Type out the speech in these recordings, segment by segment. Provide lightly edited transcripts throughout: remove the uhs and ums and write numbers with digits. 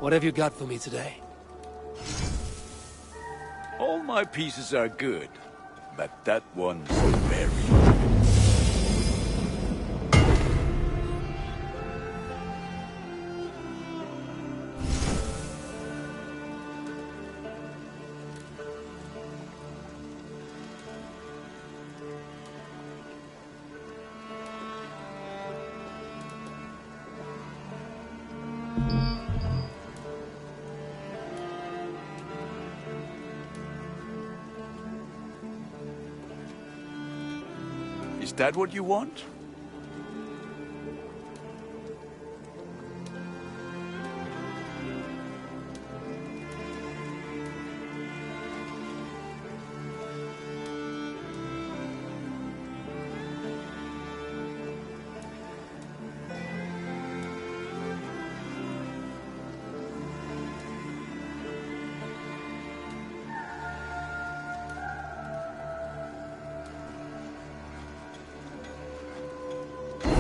What have you got for me today? All my pieces are good, but that one's very good. Is that what you want?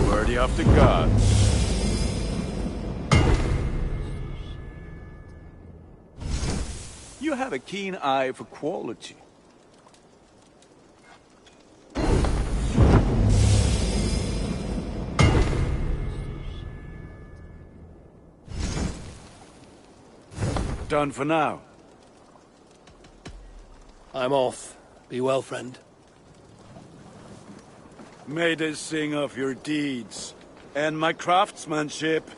Worthy of the gods. You have a keen eye for quality. Done for now. I'm off. Be well, friend. May they sing of your deeds and my craftsmanship.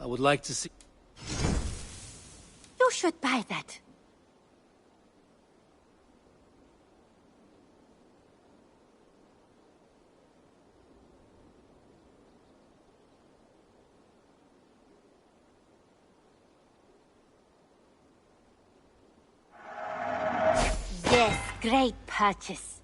I would like to see... You should buy that. Yes, great purchase.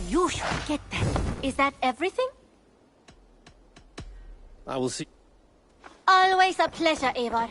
You should get that. Is that everything? I will see... Always a pleasure, Eivor.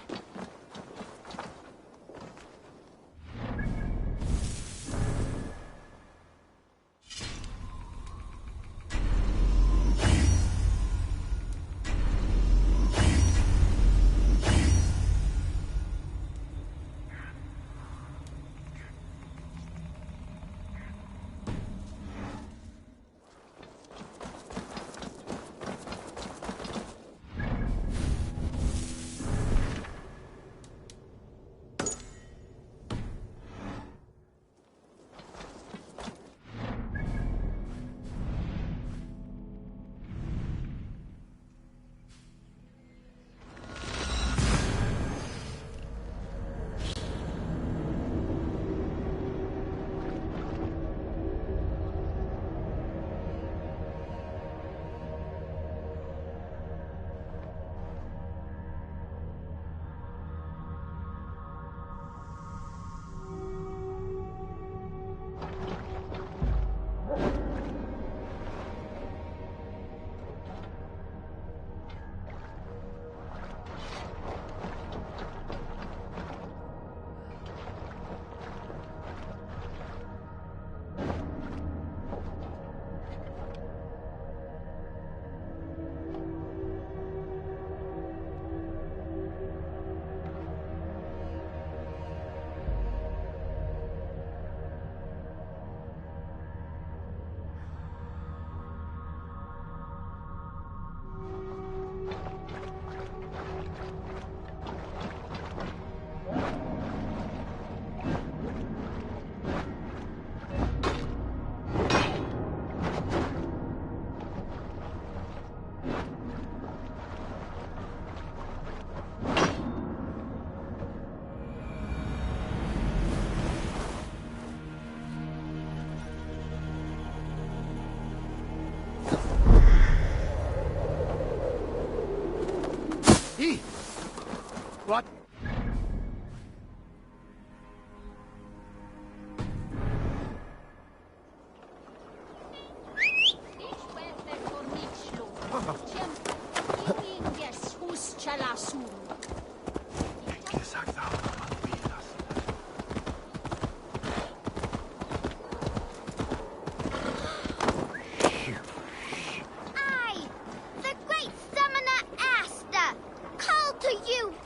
What?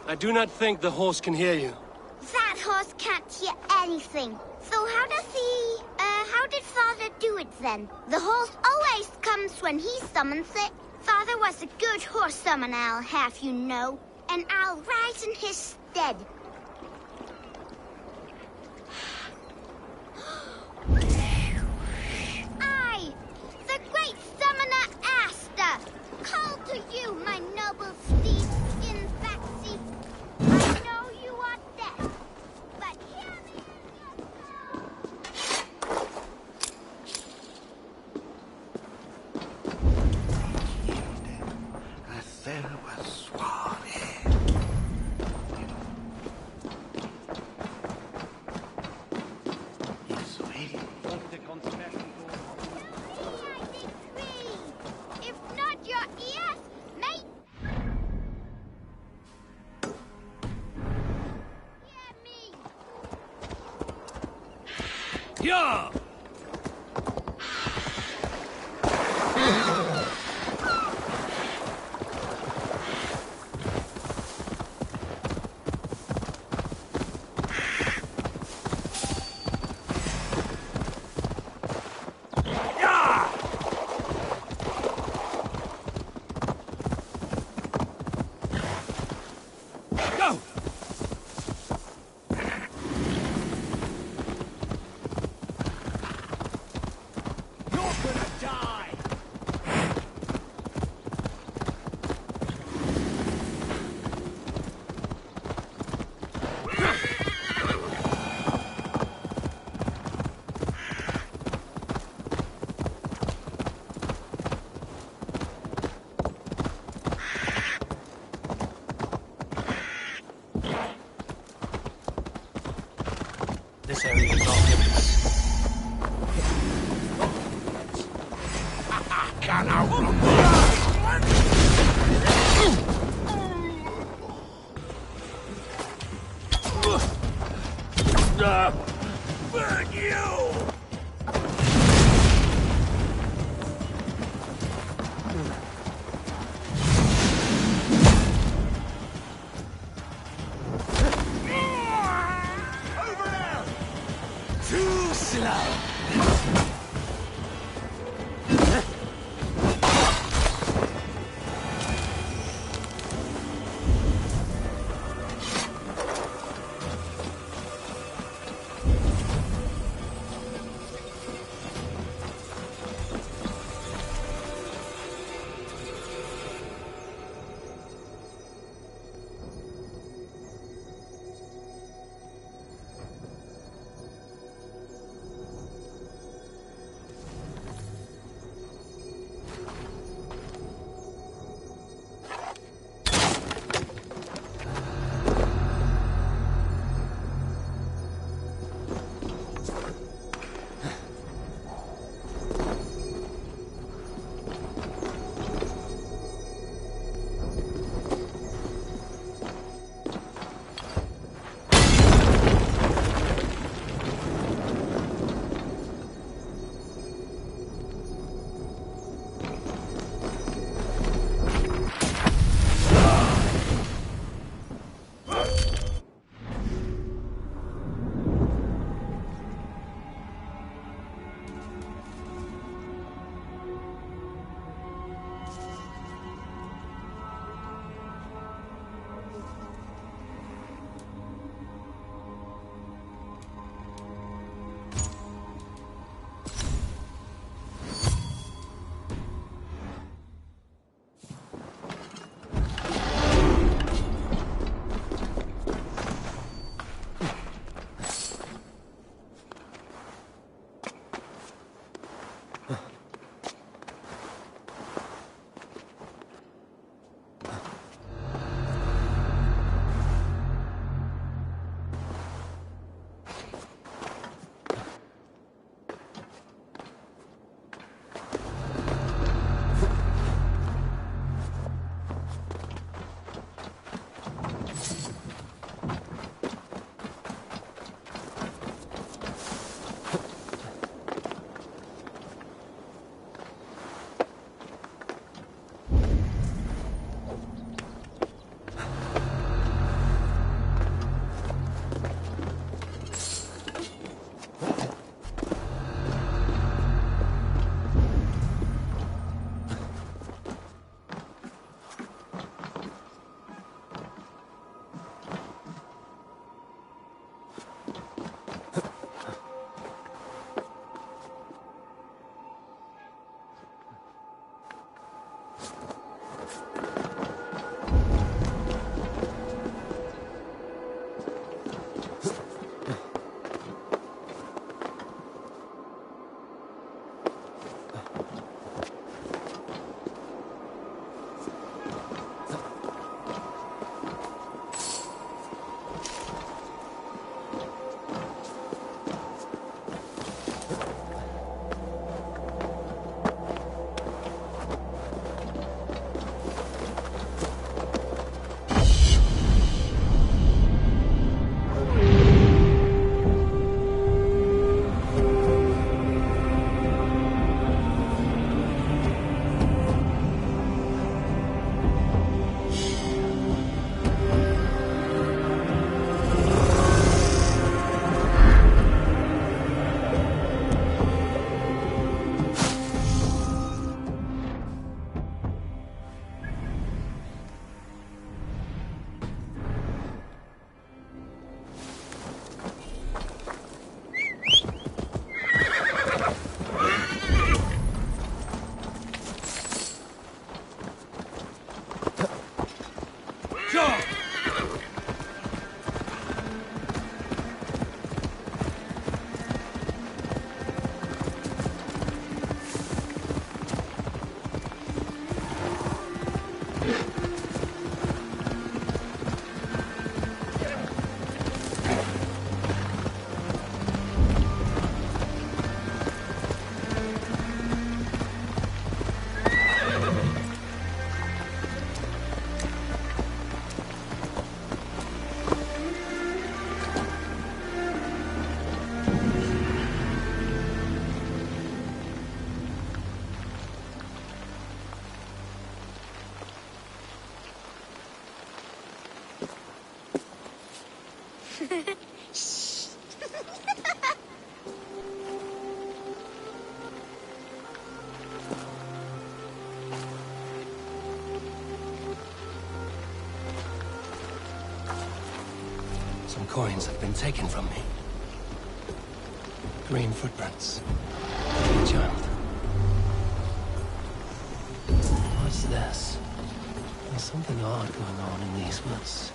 I do not think the horse can hear you. That horse can't hear anything. So how did Father do it then? The horse always comes when he summons it. Father was a good horse summoner, I'll have you know. And I'll rise in his stead. I, the great summoner Asta, call to you, my noble steed in backseat. I know you are dead, but hear me If not your ears, mate. Hear me. Yeah! Go! You're gonna die! This area is off limits. Burn you! Over there! Too slow. Some coins have been taken from me. Green footprints. A child. What's this? There's something odd going on in these woods.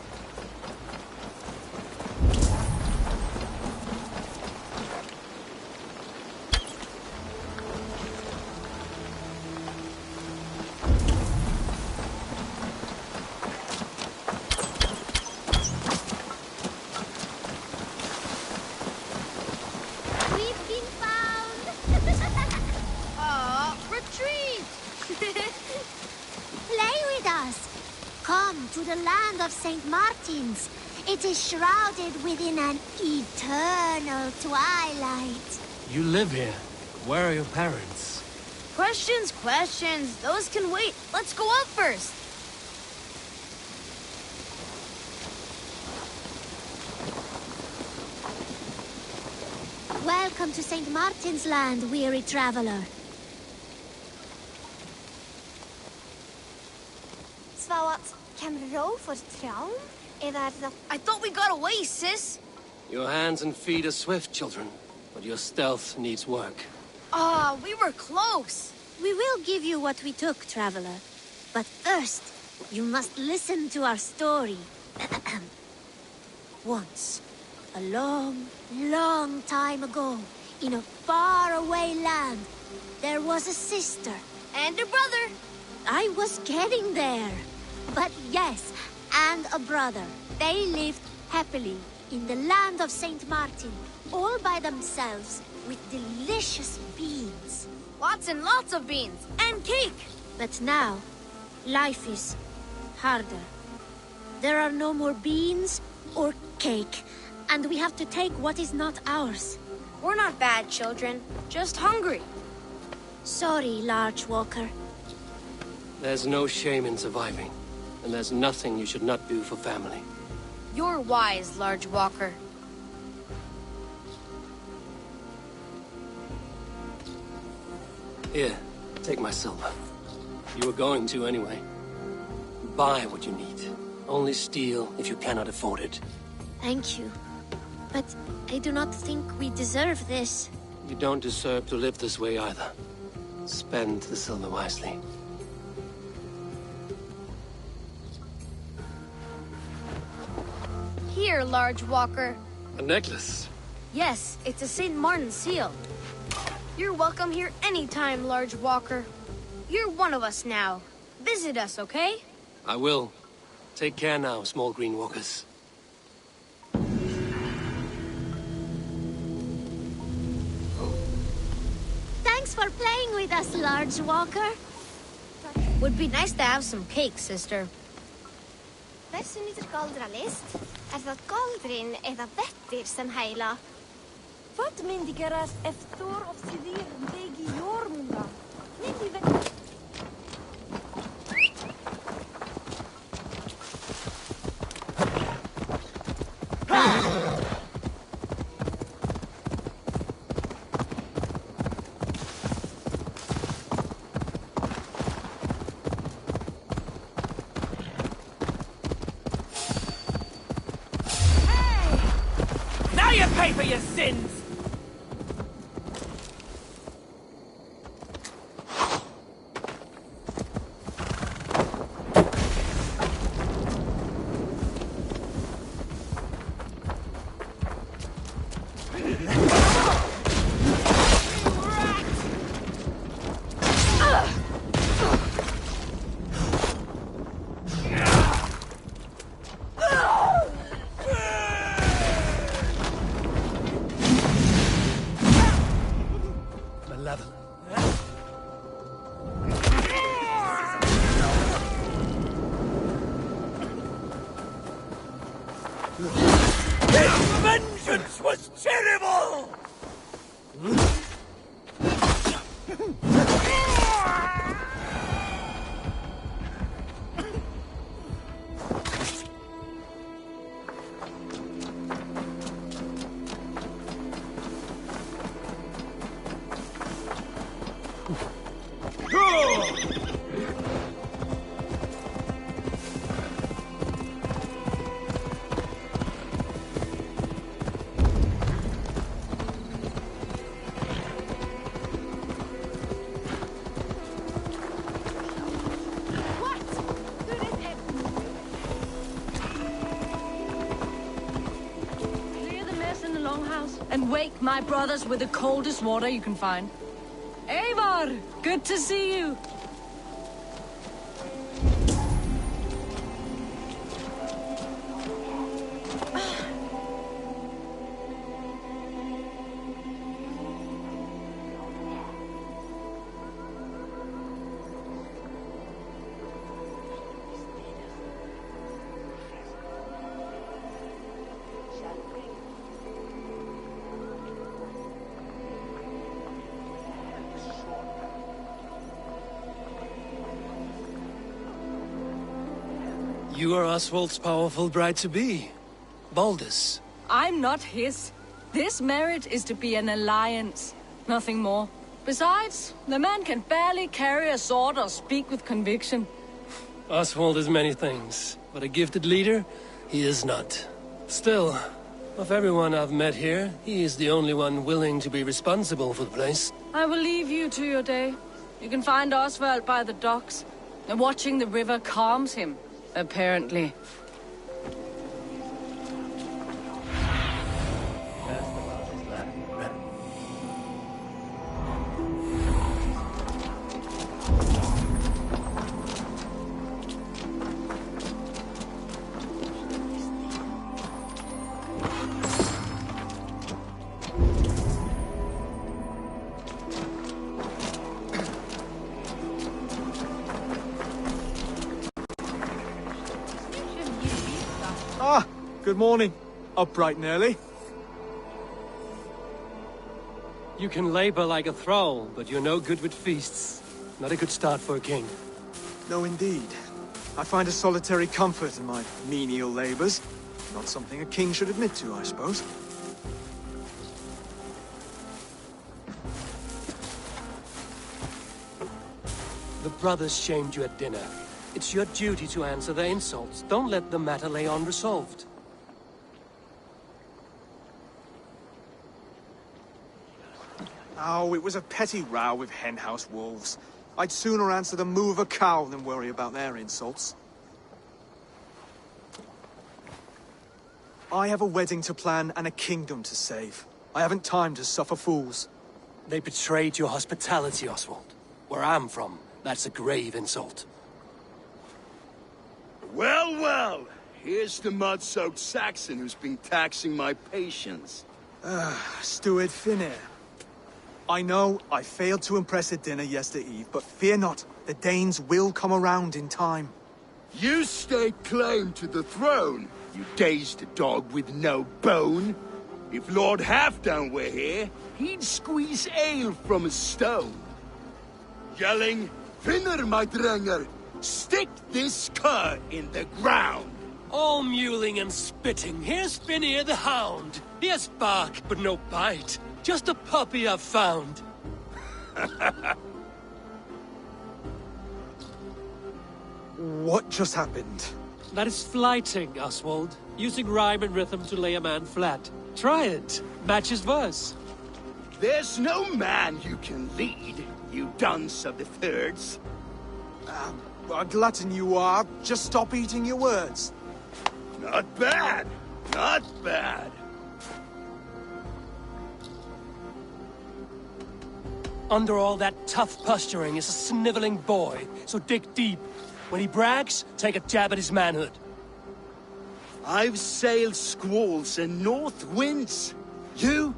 St. Martin's. It is shrouded within an eternal twilight. You live here. Where are your parents? Questions, questions. Those can wait. Let's go up first. Welcome to St. Martin's Land, weary traveler. I thought we got away, sis. Your hands and feet are swift, children, but your stealth needs work. We were close. We will give you what we took, traveler. But first, you must listen to our story. Once, a long, long time ago, in a faraway land, there was a sister. And a brother. I was getting there. But yes, and a brother. They lived happily in the land of St. Martin, all by themselves, with delicious beans. Lots and lots of beans. And cake. But now, life is harder. There are no more beans or cake, and we have to take what is not ours. We're not bad children, just hungry. Sorry, Large Walker. There's no shame in surviving, and there's nothing you should not do for family. You're wise, Large Walker. Here, take my silver. You were going to anyway. Buy what you need. Only steal if you cannot afford it. Thank you. But I do not think we deserve this. You don't deserve to live this way either. Spend the silver wisely. Here, large walker. A necklace. Yes, it's a St. Martin's seal. You're welcome here anytime, large walker. You're one of us now. Visit us, okay? I will. Take care now, small green walkers. Thanks for playing with us, large walker. Would be nice to have some cake, sister. Hversu nýtur galdralist? Það galdrin eða vettir sem heila? Wat myndi gerast ef Thor of Sivir tegi Jormungand? Myndi we... Now you pay for your sins! Vengeance was terrible! And wake my brothers with the coldest water you can find. Eivor, good to see you. You are Oswald's powerful bride-to-be, Baldus. I'm not his. This marriage is to be an alliance, nothing more. Besides, the man can barely carry a sword or speak with conviction. Oswald is many things, but a gifted leader, he is not. Still, of everyone I've met here, he is the only one willing to be responsible for the place. I will leave you to your day. You can find Oswald by the docks. And watching the river calms him, apparently. Good morning. Up bright and early. You can labor like a thrall, but you're no good with feasts. Not a good start for a king. No, indeed. I find a solitary comfort in my menial labors. Not something a king should admit to, I suppose. The brothers shamed you at dinner. It's your duty to answer their insults. Don't let the matter lay unresolved. Oh, it was a petty row with henhouse wolves. I'd sooner answer the moo of a cow than worry about their insults. I have a wedding to plan and a kingdom to save. I haven't time to suffer fools. They betrayed your hospitality, Oswald. Where I'm from, that's a grave insult. Well, well. Here's the mud-soaked Saxon who's been taxing my patience. Steward Finir. I know I failed to impress at dinner yestereve, but fear not, the Danes will come around in time. You stake claim to the throne, you dazed dog with no bone. If Lord Halfdan were here, he'd squeeze ale from a stone. Yelling, Finner, my drenger, stick this cur in the ground. All mewling and spitting, here's Finir the Hound. He has bark, but no bite. Just a puppy I've found. What just happened? That is flighting, Oswald. Using rhyme and rhythm to lay a man flat. Try it. Match his verse. There's no man you can lead, you dunce of the thirds. A glutton you are. Just stop eating your words. Not bad. Not bad. Under all that tough posturing is a sniveling boy, so dig deep. When he brags, take a jab at his manhood. I've sailed squalls and north winds. You,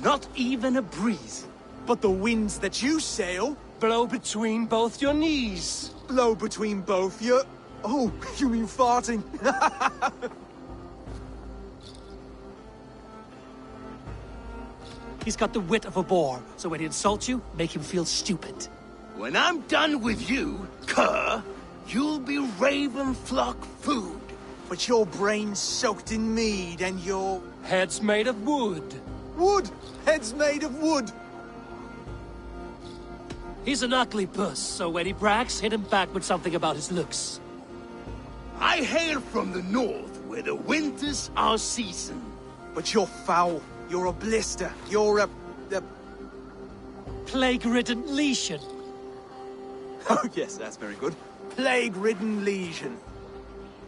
not even a breeze. But the winds that you sail Blow between both your knees. blow between both your... Oh, you mean farting? He's got the wit of a boar, so when he insults you, make him feel stupid. When I'm done with you, cur, you'll be raven flock food. But your brain's soaked in mead and your... Head's made of wood. Wood! Head's made of wood! He's an ugly puss, so when he brags, hit him back with something about his looks. I hail from the north, where the winters are season. But you're foul. You're a blister. You're a... Plague-ridden lesion. Oh, yes, that's very good. Plague-ridden lesion.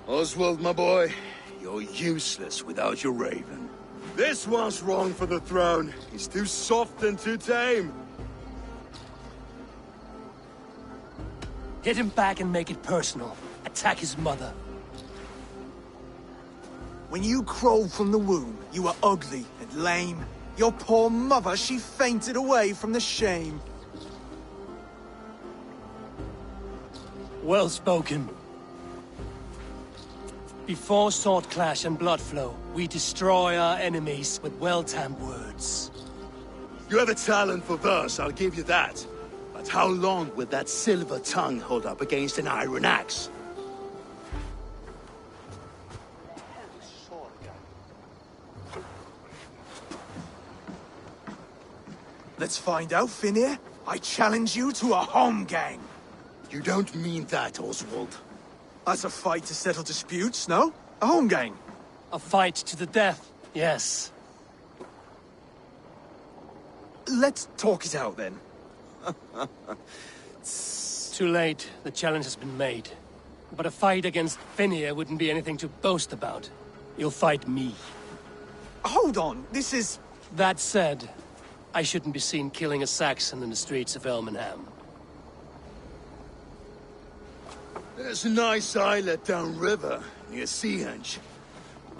Oswald, my boy, you're useless without your raven. This one's wrong for the throne. He's too soft and too tame. Hit him back and make it personal. Attack his mother. When you crawled from the womb, you were ugly and lame. Your poor mother, she fainted away from the shame. Well spoken. Before sword clash and blood flow, we destroy our enemies with well-timed words. You have a talent for verse, I'll give you that. But how long will that silver tongue hold up against an iron axe? Let's find out, Finir. I challenge you to a home gang. You don't mean that, Oswald. That's a fight to settle disputes, no? A home gang. A fight to the death, yes. Let's talk it out, then. Too late. The challenge has been made. But a fight against Finir wouldn't be anything to boast about. You'll fight me. Hold on, this is... That said, I shouldn't be seen killing a Saxon in the streets of Elmenham. There's a nice islet downriver, near Seahenge.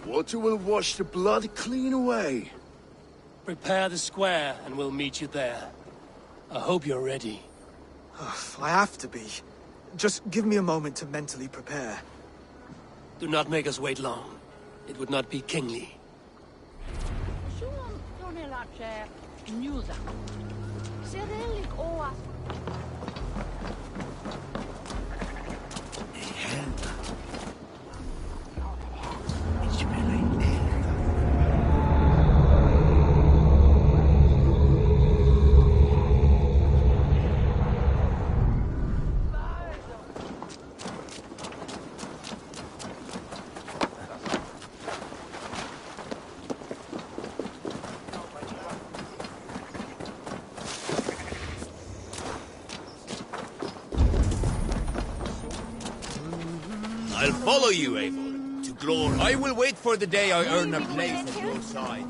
Water will wash the blood clean away. Prepare the square, and we'll meet you there. I hope you're ready. I have to be. Just give me a moment to mentally prepare. Do not make us wait long. It would not be kingly. I'll follow you, Eivor, to glory. I will wait for the day I earn a place at your side.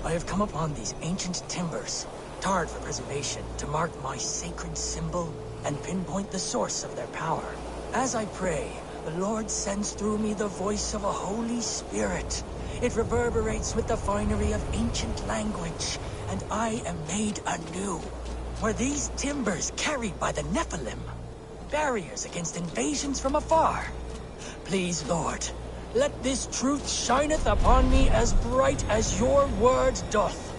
I have come upon these ancient timbers, tarred for preservation, to mark my sacred symbol and pinpoint the source of their power. As I pray, the Lord sends through me the voice of a Holy Spirit. It reverberates with the finery of ancient language, and I am made anew. Were these timbers carried by the Nephilim? Barriers against invasions from afar? Please, Lord, let this truth shineth upon me as bright as your word doth.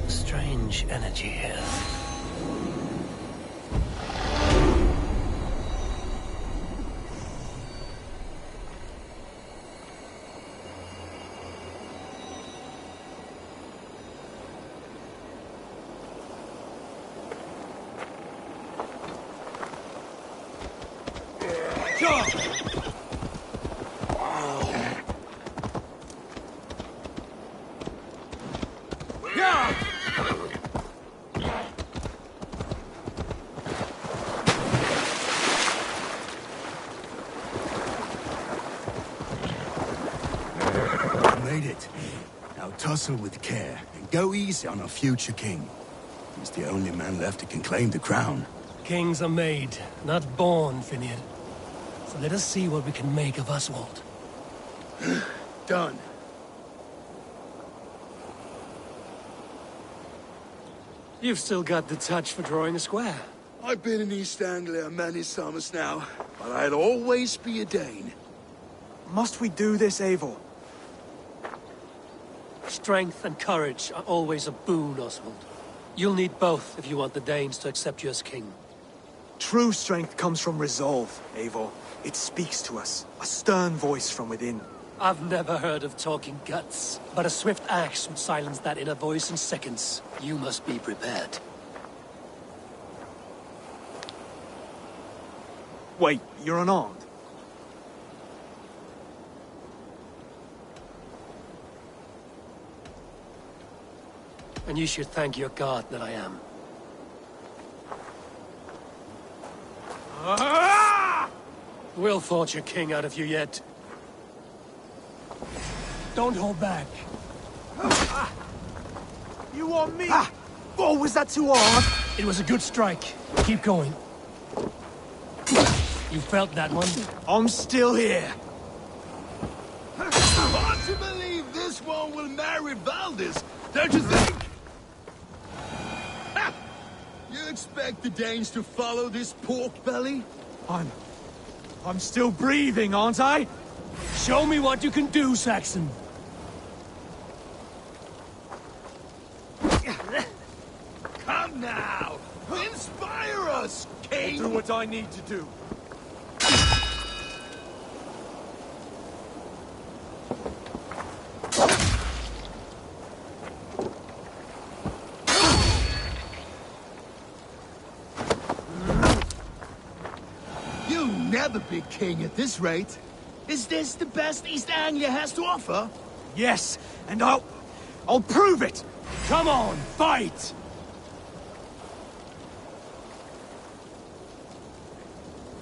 Strange energy here. Made it. Now tussle with care and go easy on our future king. He's the only man left who can claim the crown. Kings are made, not born, Finian. So let us see what we can make of Oswald. Done. You've still got the touch for drawing a square. I've been in East Anglia many summers now, but I'll always be a Dane. Must we do this, Eivor? Strength and courage are always a boon, Oswald. You'll need both if you want the Danes to accept you as king. True strength comes from resolve, Eivor. It speaks to us, a stern voice from within. I've never heard of talking guts, but a swift axe would silence that inner voice in seconds. You must be prepared. Wait, you're unarmed? And you should thank your god that I am. We'll forge a king out of you yet. Don't hold back. You want me? Oh, was that too hard? It was a good strike. Keep going. You felt that one? I'm still here. Hard to believe this one will marry Valdis, don't you think? Ha! You expect the Danes to follow this pork belly? I'm still breathing, aren't I? Show me what you can do, Saxon. Come now! Inspire us, King! I'll do what I need to do. You'll never be king at this rate. Is this the best East Anglia has to offer? Yes, and I'll prove it! Come on, fight!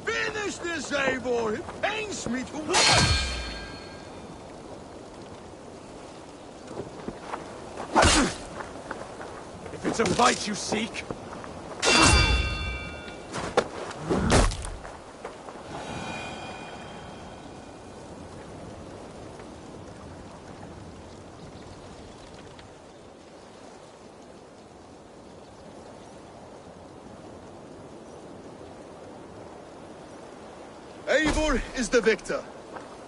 Finish this, Eivor! It pains me to watch! If it's a fight you seek... Eivor is the victor.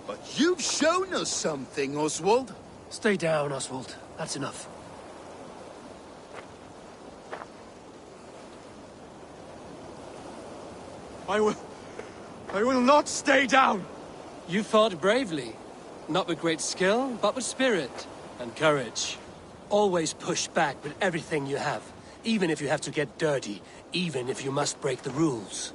But you've shown us something, Oswald. Stay down, Oswald. That's enough. I will not stay down! You fought bravely. Not with great skill, but with spirit and courage. Always push back with everything you have. Even if you have to get dirty. Even if you must break the rules.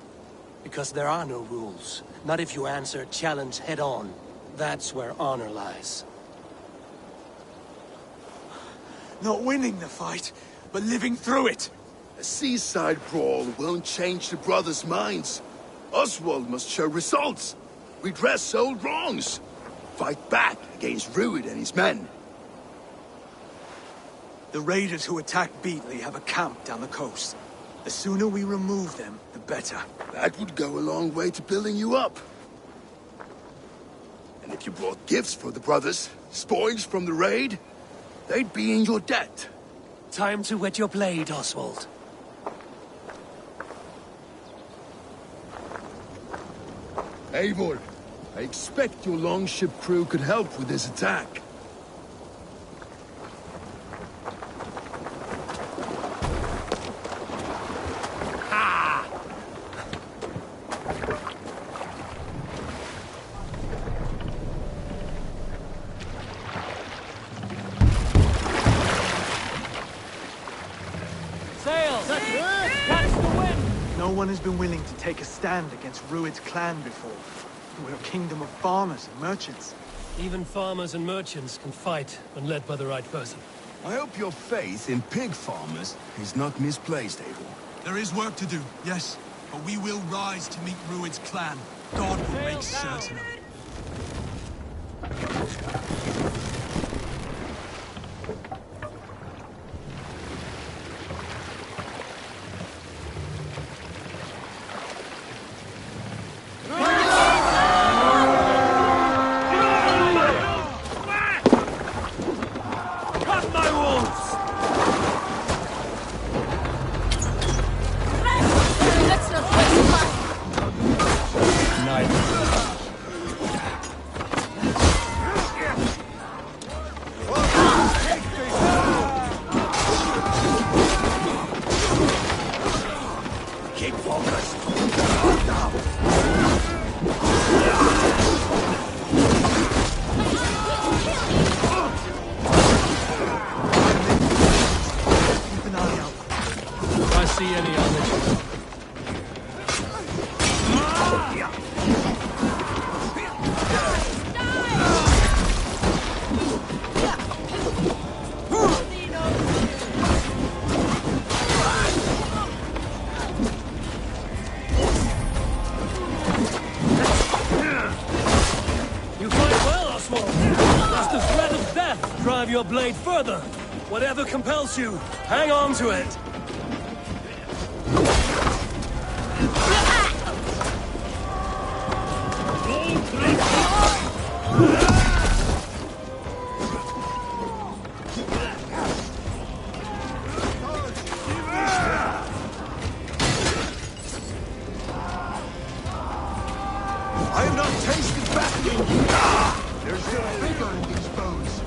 Because there are no rules. Not if you answer a challenge head-on. That's where honor lies. Not winning the fight, but living through it. A seaside brawl won't change the brothers' minds. Oswald must show results. Redress old wrongs. Fight back against Rued and his men. The raiders who attacked Beatley have a camp down the coast. The sooner we remove them, the better. That would go a long way to building you up. And if you brought gifts for the brothers, spoils from the raid, they'd be in your debt. Time to wet your blade, Oswald. Eivor, I expect your longship crew could help with this attack. No one has been willing to take a stand against Rued's clan before. We're a kingdom of farmers and merchants. Even farmers and merchants can fight when led by the right person. I hope your faith in pig farmers is not misplaced, Eivor. There is work to do, yes. But we will rise to meet Rued's clan. God will make certain of it. drive your blade further. Whatever compels you, hang on to it. I have not tasted battle. There's still vigor in these bones.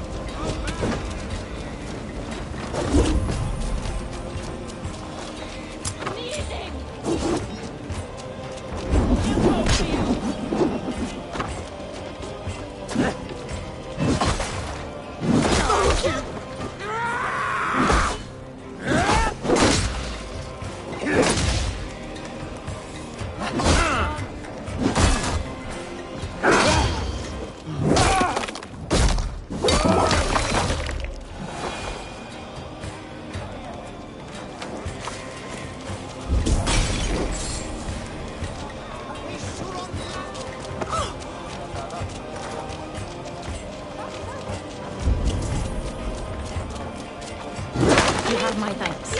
You have my thanks.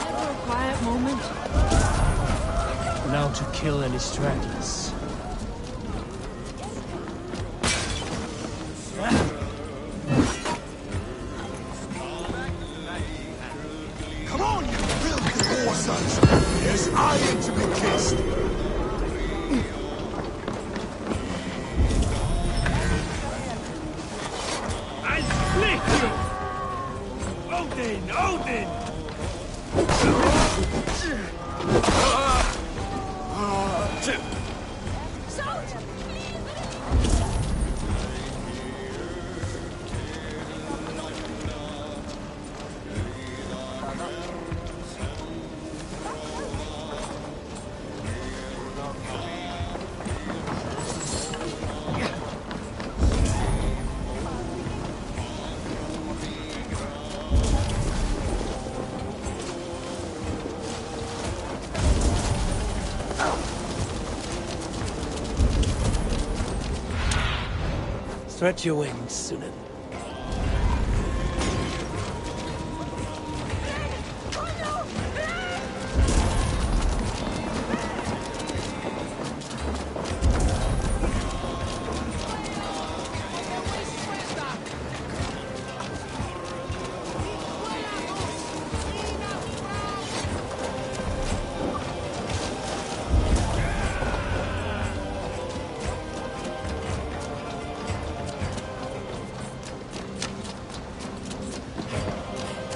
Ever a quiet moment? Now to kill any stragglers. Come on, you filthy war sons! There's iron to be kissed! I'll split you! Odin! Odin! Stretch your wings, Sunan.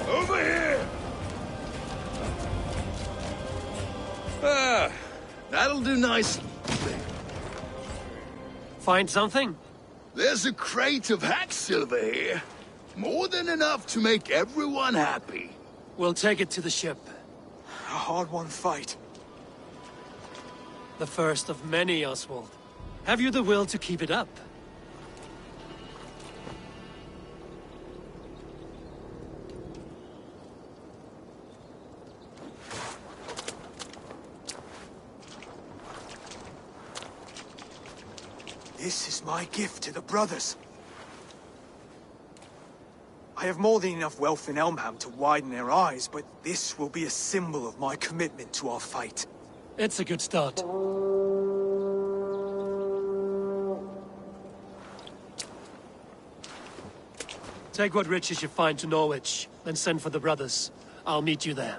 Over here! Ah, that'll do nicely. Find something? There's a crate of hack silver here. More than enough to make everyone happy. We'll take it to the ship. A hard-won fight. The first of many, Oswald. Have you the will to keep it up? This is my gift to the brothers. I have more than enough wealth in Elmham to widen their eyes, but this will be a symbol of my commitment to our fight. It's a good start. Take what riches you find to Norwich, then send for the brothers. I'll meet you there.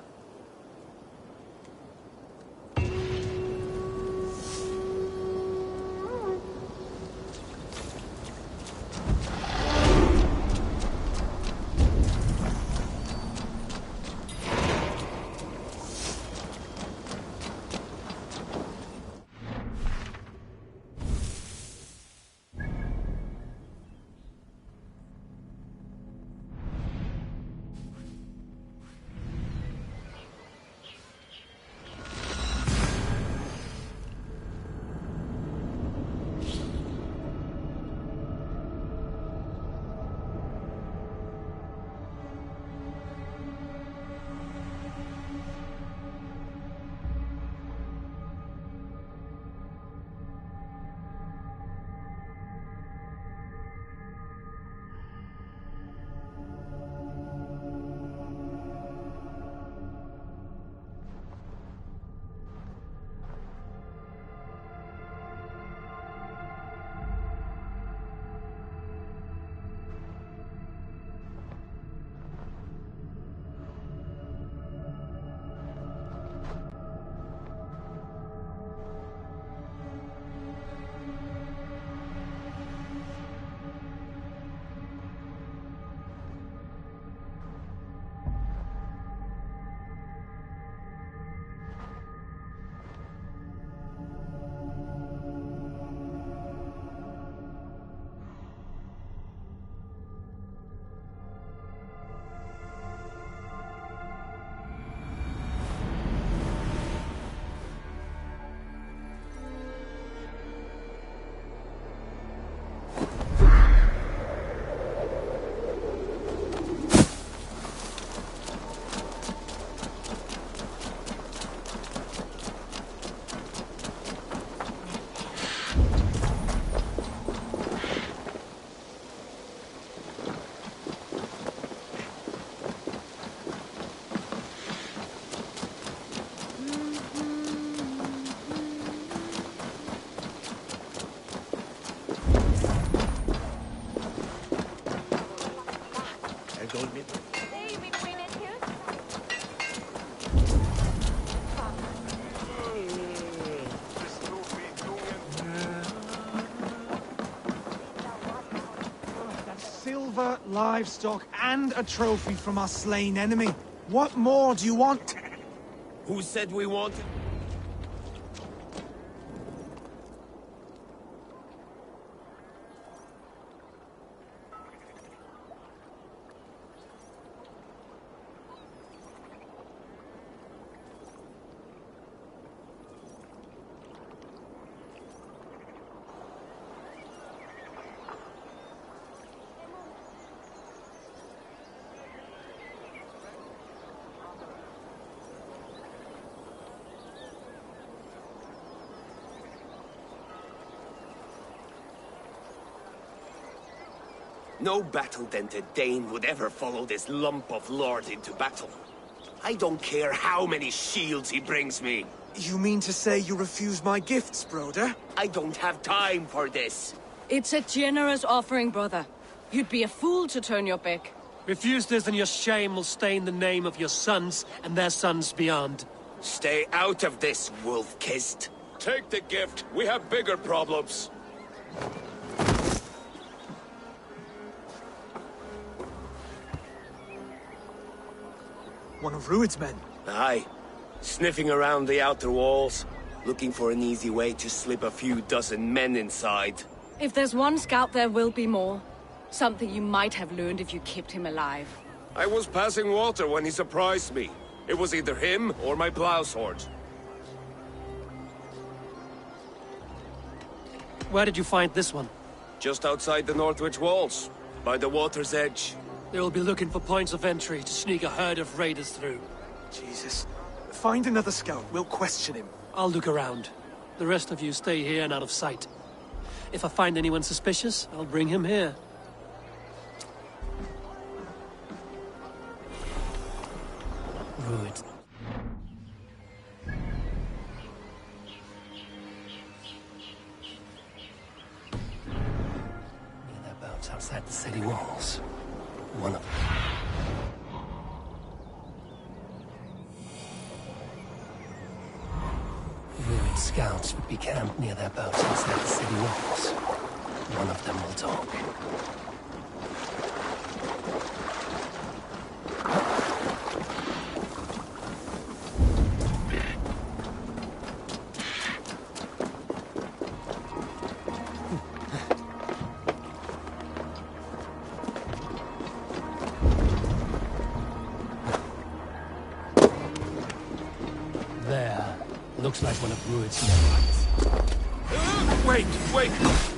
silver, livestock, and a trophy from our slain enemy. What more do you want? Who said we wanted? No battle-dented Dane would ever follow this lump of lord into battle. I don't care how many shields he brings me. You mean to say you refuse my gifts, broder? I don't have time for this. It's a generous offering, brother. You'd be a fool to turn your back. Refuse this and your shame will stain the name of your sons and their sons beyond. Stay out of this, wolf-kissed. Take the gift. We have bigger problems. One of Rued's men. Aye. Sniffing around the outer walls, looking for an easy way to slip a few dozen men inside. If there's one scout, there will be more. Something you might have learned if you kept him alive. I was passing water when he surprised me. It was either him or my plow sword. Where did you find this one? Just outside the Northwich walls, by the water's edge. They will be looking for points of entry to sneak a herd of raiders through. Jesus. Find another scout. We'll question him. I'll look around. The rest of you stay here and out of sight. If I find anyone suspicious, I'll bring him here. Rued. Near their boats outside the city walls. One of them. Rued scouts would be camped near their boats outside the city walls. One of them will talk. Looks like one of Rued's men. Wait!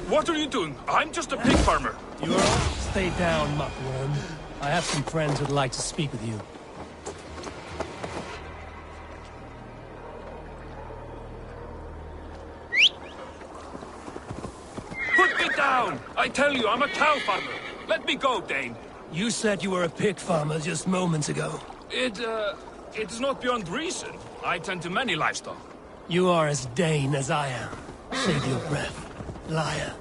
What are you doing? I'm just a pig farmer. You're... Stay down, muckworm. I have some friends who'd like to speak with you. Put me down! I tell you, I'm a cow farmer. Let me go, Dane. You said you were a pig farmer just moments ago. It is not beyond reason. I tend to many livestock. You are as Dane as I am. Save your breath, liar.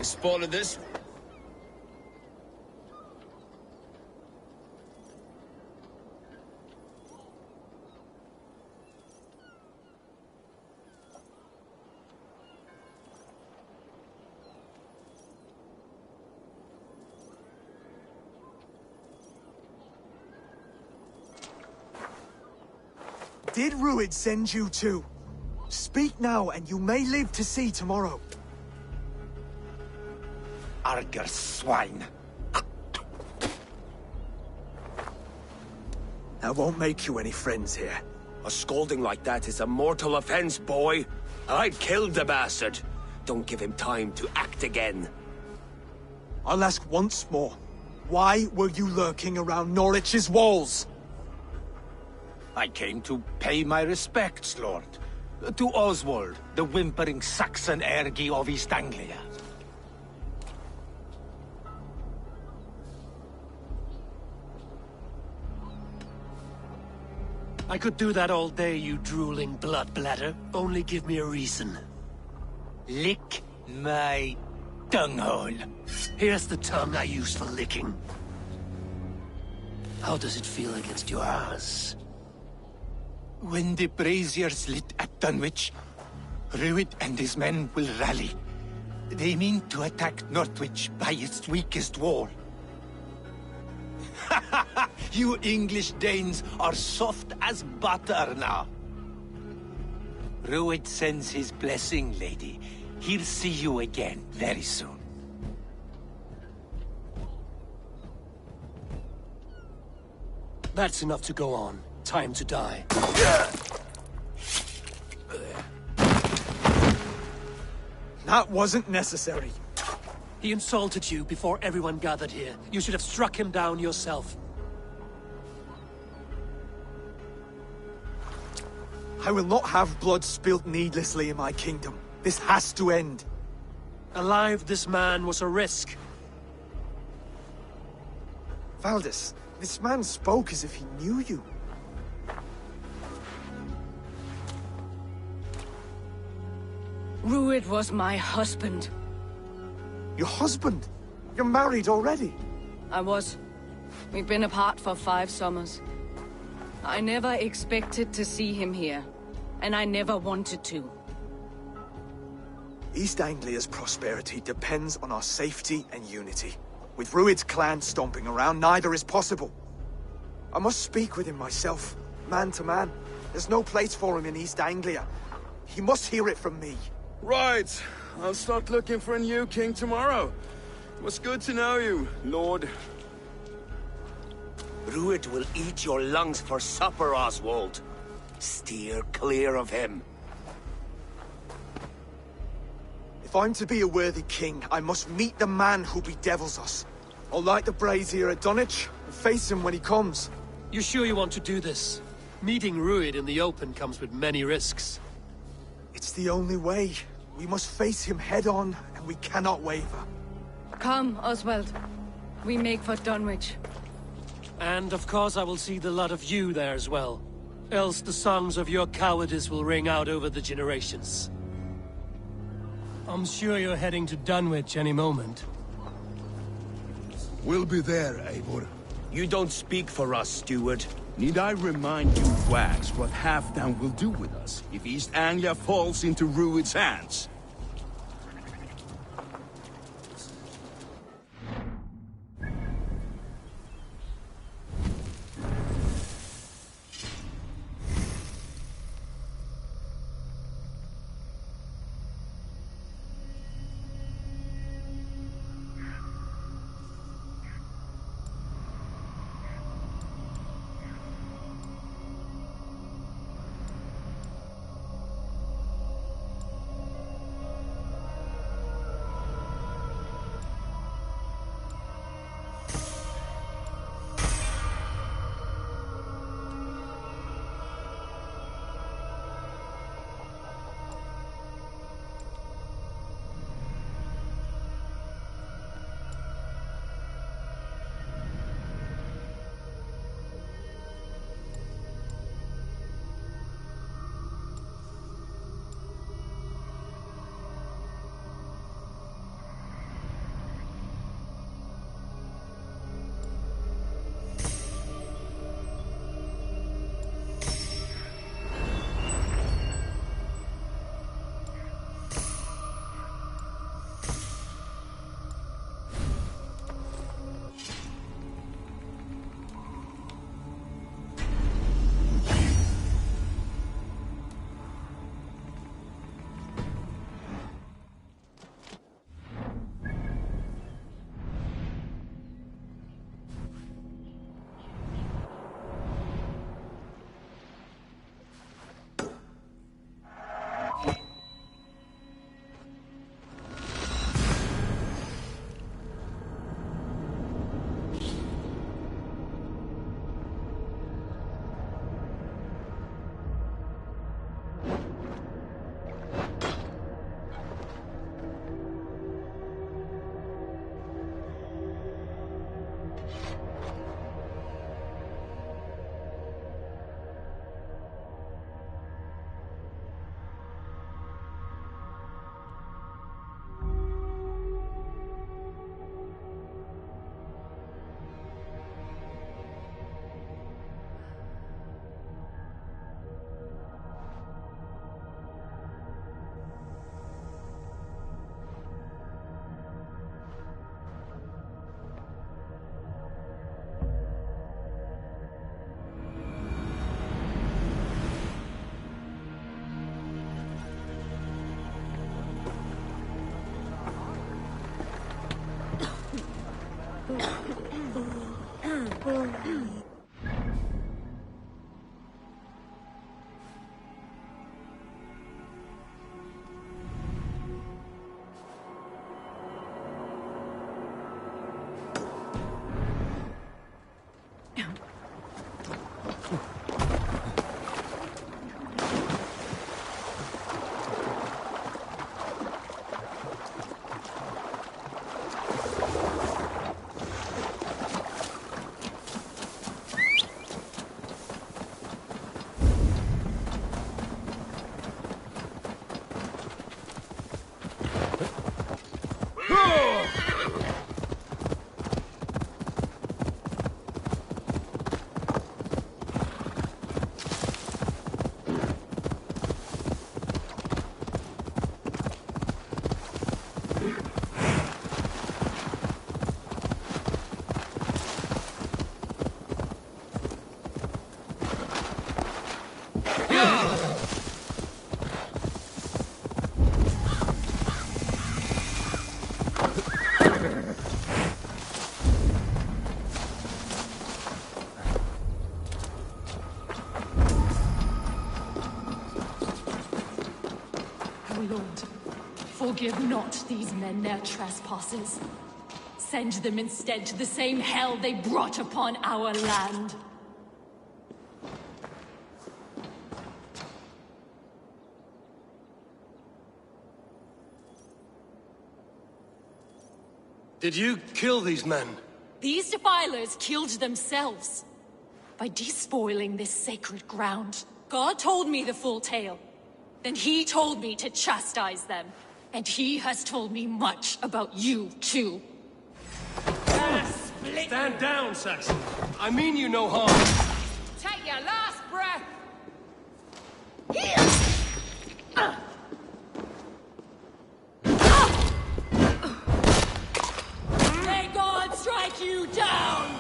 Spotted this. Did Ruid send you too? Speak now, and you may live to see tomorrow. Arger swine. That won't make you any friends here. A scolding like that is a mortal offense, boy. I'd kill the bastard. Don't give him time to act again. I'll ask once more. Why were you lurking around Norwich's walls? I came to pay my respects, Lord. To Oswald, the whimpering Saxon ergi of East Anglia. I could do that all day, you drooling blood bladder. Only give me a reason. Lick my dunghole. Here's the tongue I use for licking. How does it feel against yours? When the braziers lit at Dunwich, Ruid and his men will rally. They mean to attack Northwich by its weakest wall. You English Danes are soft as butter now. Ruid sends his blessing, lady. He'll see you again very soon. That's enough to go on. Time to die. That wasn't necessary. He insulted you before everyone gathered here. You should have struck him down yourself. I will not have blood spilt needlessly in my kingdom. This has to end. Alive, this man was a risk. Valdis, this man spoke as if he knew you. Ruid was my husband. Your husband? You're married already? I was. We've been apart for 5 summers. I never expected to see him here, and I never wanted to. East Anglia's prosperity depends on our safety and unity. With Ruid's clan stomping around, neither is possible. I must speak with him myself, man to man. There's no place for him in East Anglia. He must hear it from me. Right. I'll start looking for a new king tomorrow. It was good to know you, Lord. Ruid will eat your lungs for supper, Oswald. Steer clear of him. If I'm to be a worthy king, I must meet the man who bedevils us. I'll light the brazier at Dunwich and face him when he comes. You sure you want to do this? Meeting Ruid in the open comes with many risks. It's the only way. We must face him head-on, and we cannot waver. Come, Oswald. We make for Dunwich. And of course I will see the lot of you there as well. Else the songs of your cowardice will ring out over the generations. I'm sure you're heading to Dunwich any moment. We'll be there, Eivor. You don't speak for us, steward. Need I remind you, Wags, what Halfdan will do with us if East Anglia falls into Ruid's hands? Forgive not these men their trespasses. Send them instead to the same hell they brought upon our land. Did you kill these men? These defilers killed themselves by despoiling this sacred ground. God told me the full tale. Then he told me to chastise them. And he has told me much about you, too. Stand down, Saxon. I mean you no harm. Take your last breath! May God strike you down!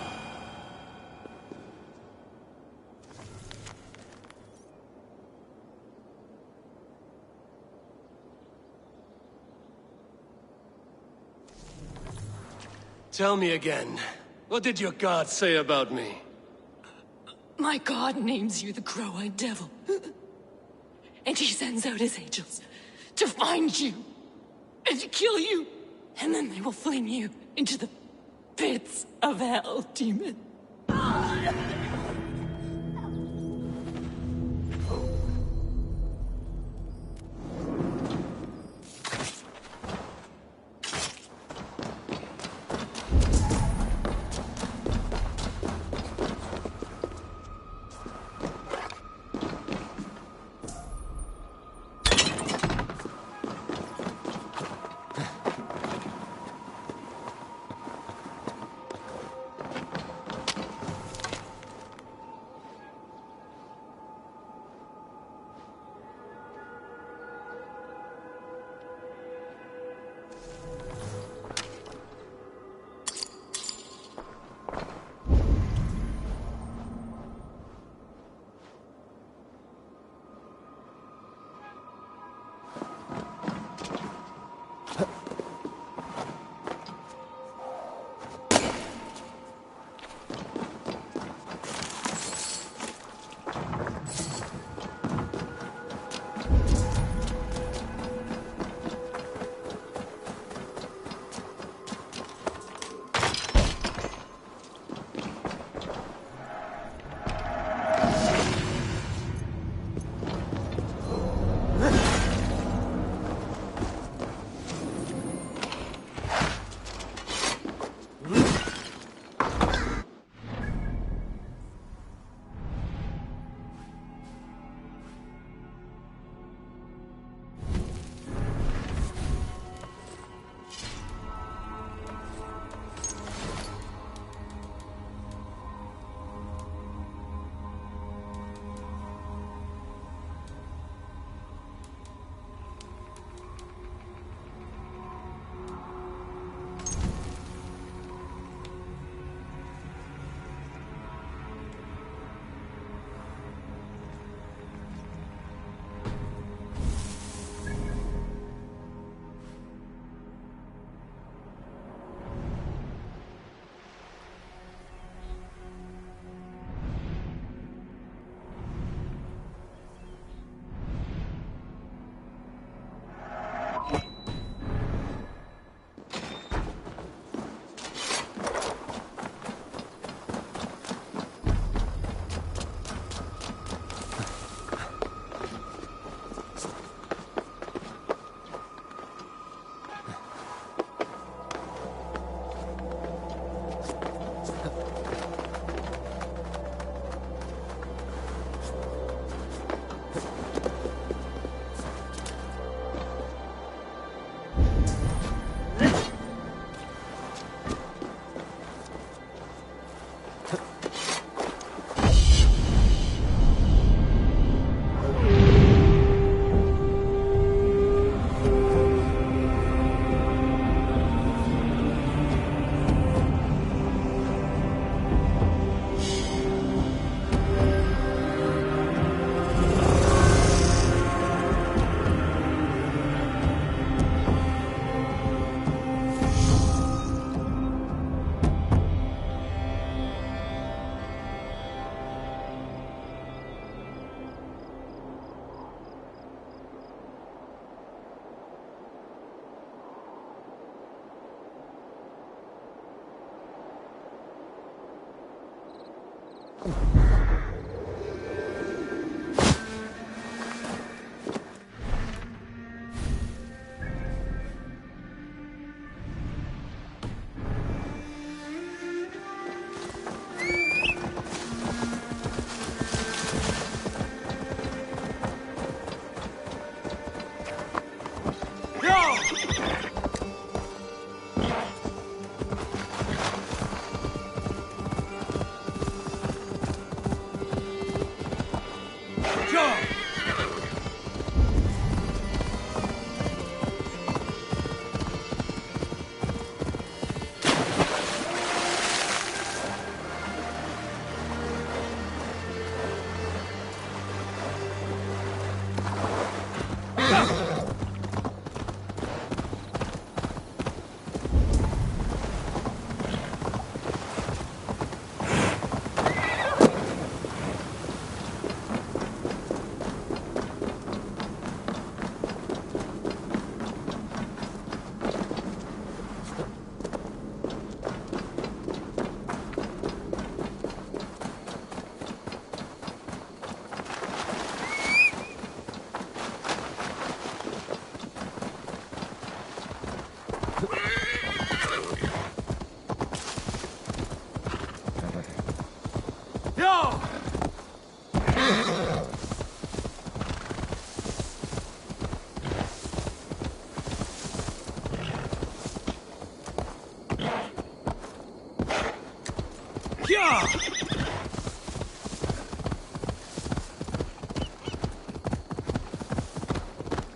Tell me again. What did your god say about me? My God names you the Crow-Eyed Devil. And he sends out his angels to find you and to kill you. And then they will fling you into the pits of hell, demon.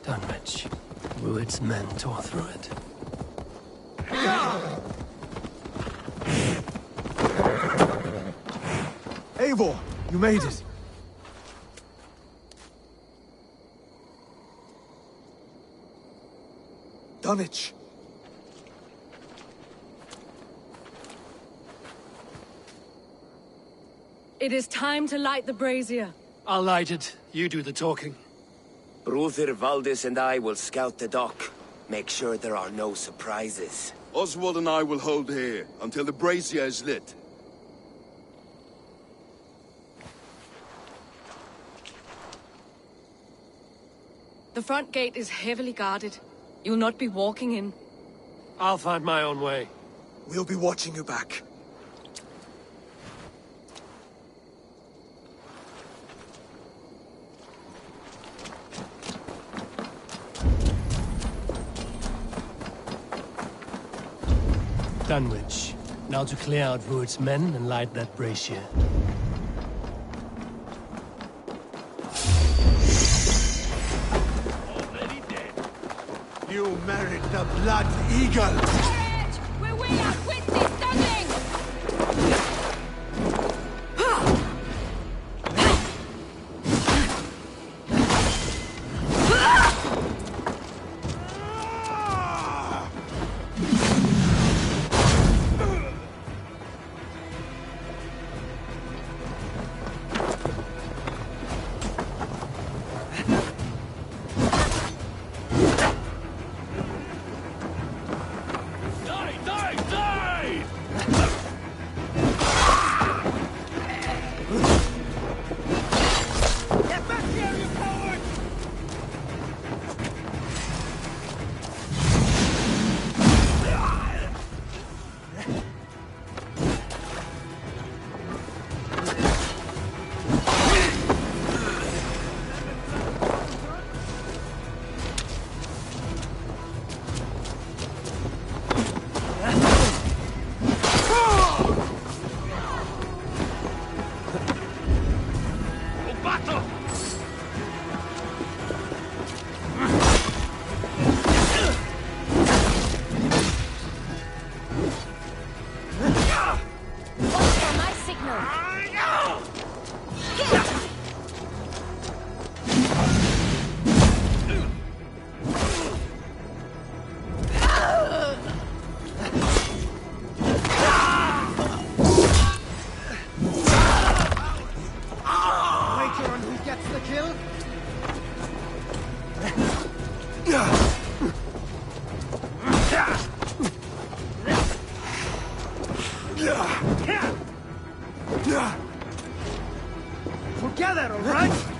Dunwich. Rued's men tore through it. Eivor, you made it. Dunwich. It is time to light the brazier. I'll light it. You do the talking. Brother Valdis and I will scout the dock. Make sure there are no surprises. Oswald and I will hold here until the brazier is lit. The front gate is heavily guarded. You'll not be walking in. I'll find my own way. We'll be watching you back. Dunwich. Now to clear out Rued's men and light that brazier. Already dead. You merit the blood eagle! Courage! We're way outwit these stunning! Die, die, die! there, all right?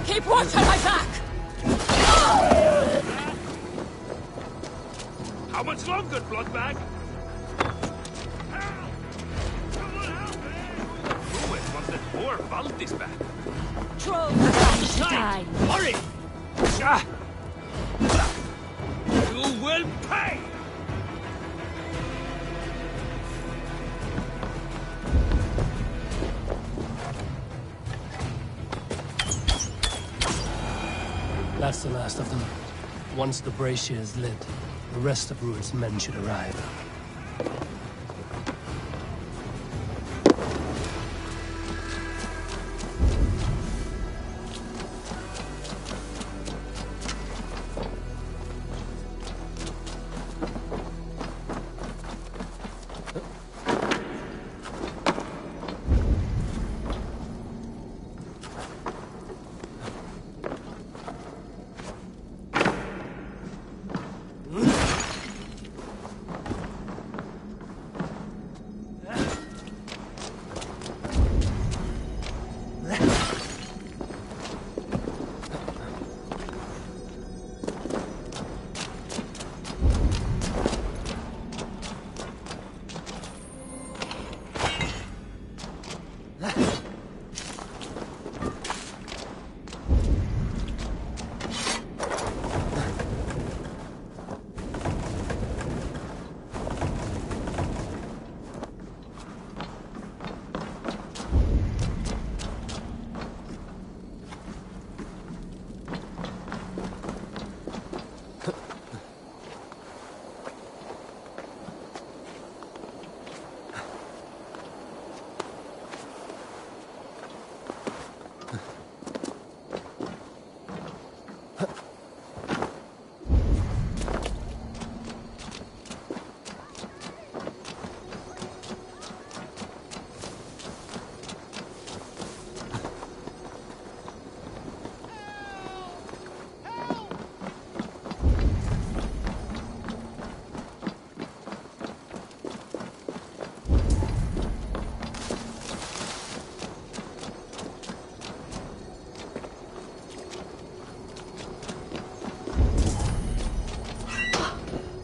Keep watch on my back! How much longer, Bloodbag? Ruin wanted more Valdis back. Troll has to die. Hurry! You will pay! That's the last of them. Once the brazier is lit, the rest of Rued's men should arrive.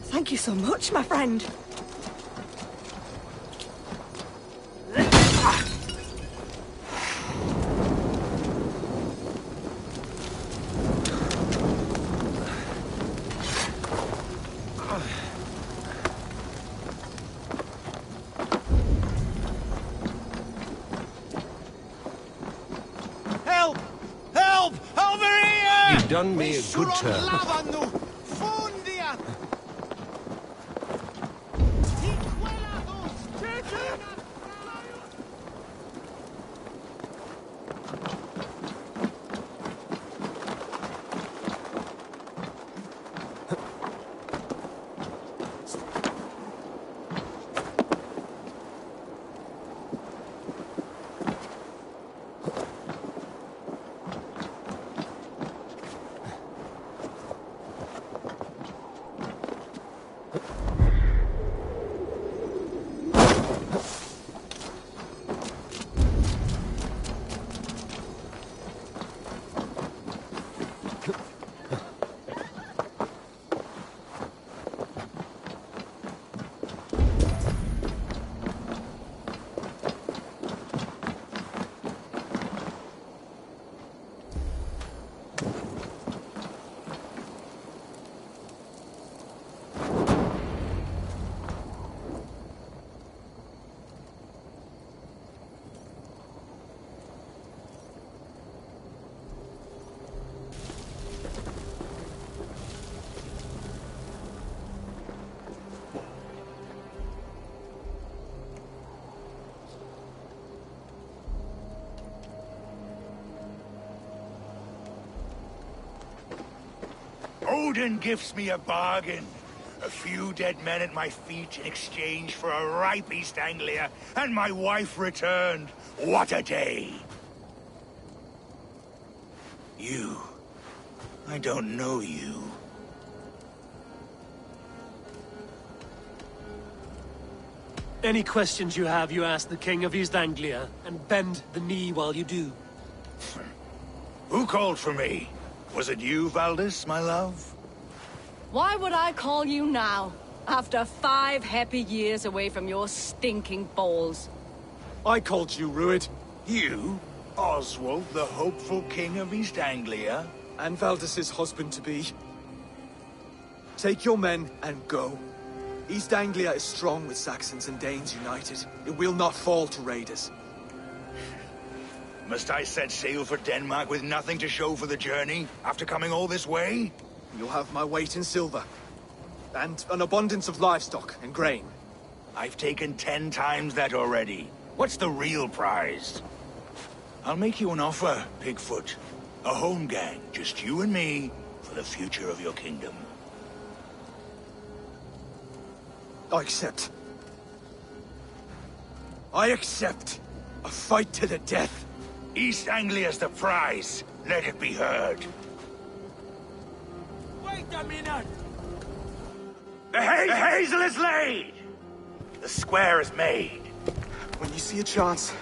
Thank you so much, my friend. Help! Help! Over here! You've done me a good turn. Odin gifts me a bargain. A few dead men at my feet in exchange for a ripe East Anglia, and my wife returned. What a day! You. I don't know you. Any questions you have, you ask the King of East Anglia, and bend the knee while you do. Who called for me? Was it you, Valdis, my love? Why would I call you now, after 5 happy years away from your stinking balls? I called you, Ruid. You? Oswald, the hopeful King of East Anglia? And Valdis's husband-to-be. Take your men and go. East Anglia is strong with Saxons and Danes united. It will not fall to raiders. Must I set sail for Denmark with nothing to show for the journey, after coming all this way? You'll have my weight in silver. And an abundance of livestock and grain. I've taken 10 times that already. What's the real prize? I'll make you an offer, Pigfoot. A home gang, just you and me, for the future of your kingdom. I accept. I accept. A fight to the death. East Anglia's the prize. Let it be heard. Wait a minute! The hazel is laid! The square is made. When you see a chance,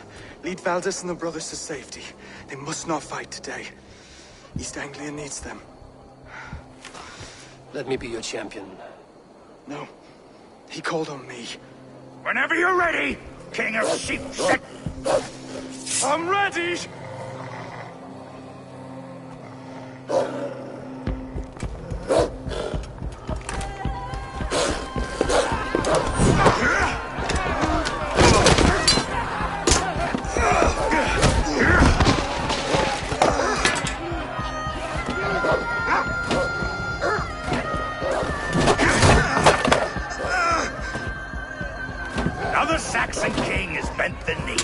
lead Valdis and the brothers to safety. They must not fight today. East Anglia needs them. Let me be your champion. No. He called on me. Whenever you're ready, King of Sheep. I'm ready! Now the Saxon king has bent the knee.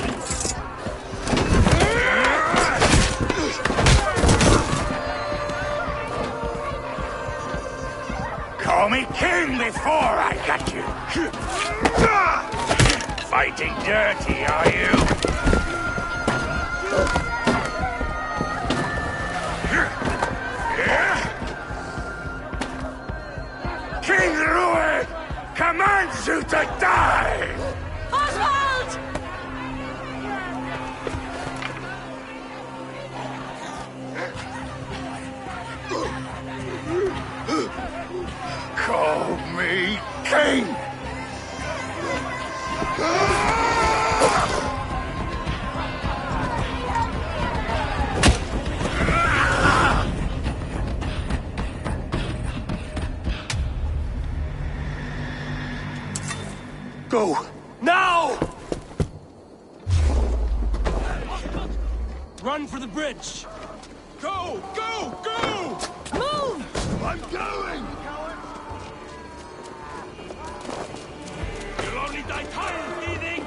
Call me king before I got you. Fighting dirty, are you? King Ruid commands you to die! Oswald! Call me king! Go! Now! Run for the bridge! Go! Go! Go! Move! I'm going! You'll only die tired, thieving!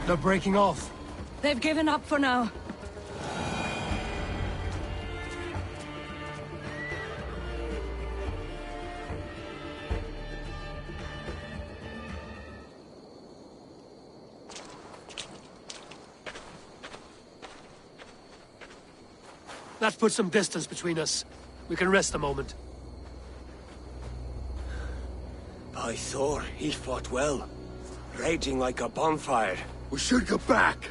They're breaking off. They've given up for now. That puts some distance between us. We can rest a moment. By Thor, he fought well. Raging like a bonfire. We should go back.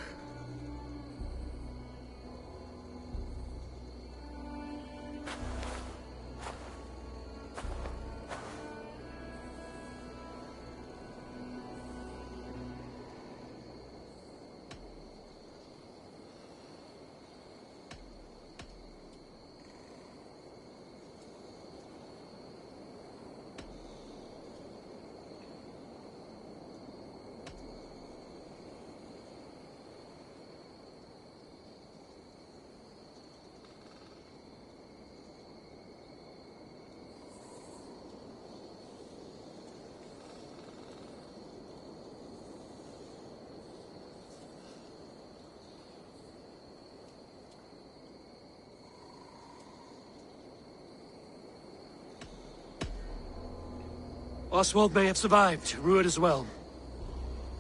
Oswald may have survived, Ruud as well.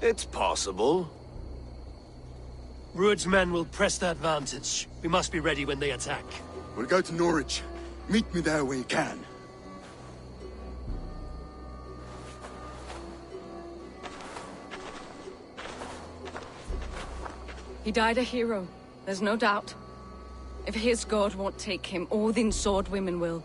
It's possible. Ruud's men will press the advantage. We must be ready when they attack. We'll go to Norwich. Meet me there when you can. He died a hero, there's no doubt. If his god won't take him, Odin's sword women will.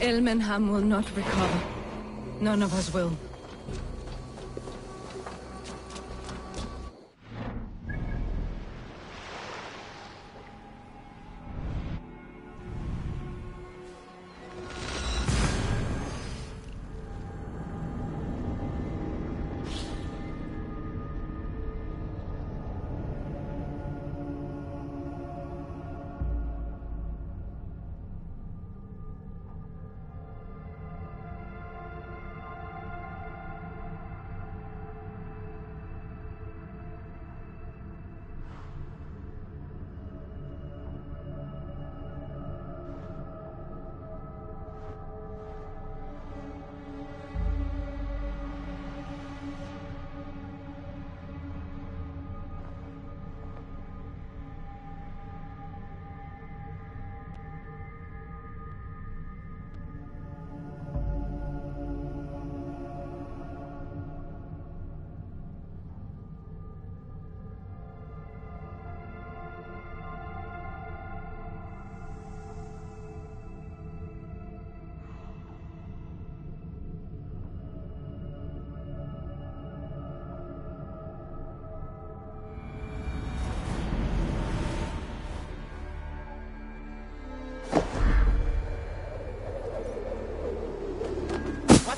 Elmenham will not recover. None of us will.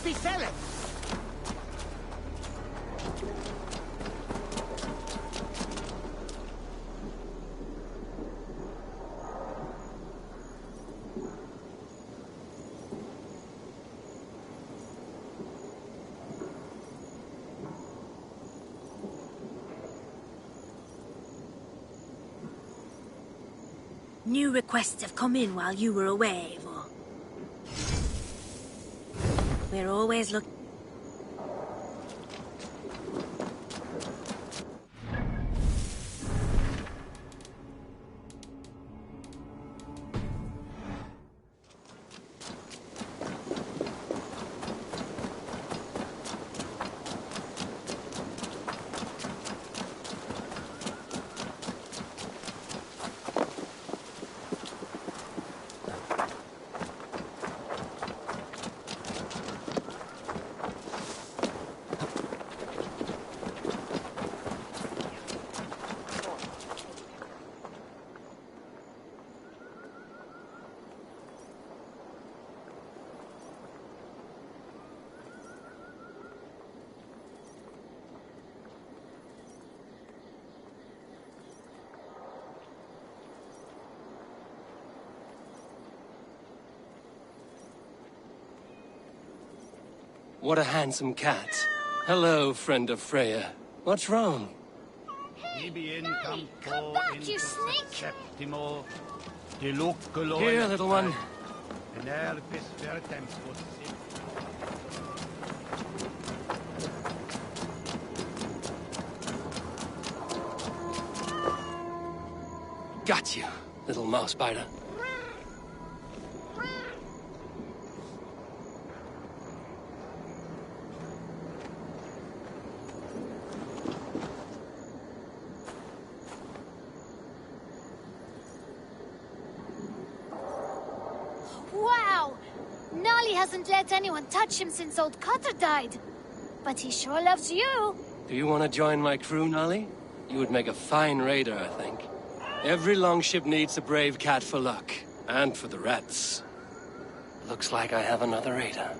Be selling. New requests have come in while you were away, Eivor. We're always looking. What a handsome cat. Hello, friend of Freya. What's wrong? Come back, you snake! Here, little one. Got you, little mouse spider. Wow! Nolly hasn't let anyone touch him since old Cutter died. But he sure loves you. Do you want to join my crew, Nolly? You would make a fine raider, I think. Every longship needs a brave cat for luck. And for the rats. Looks like I have another raider.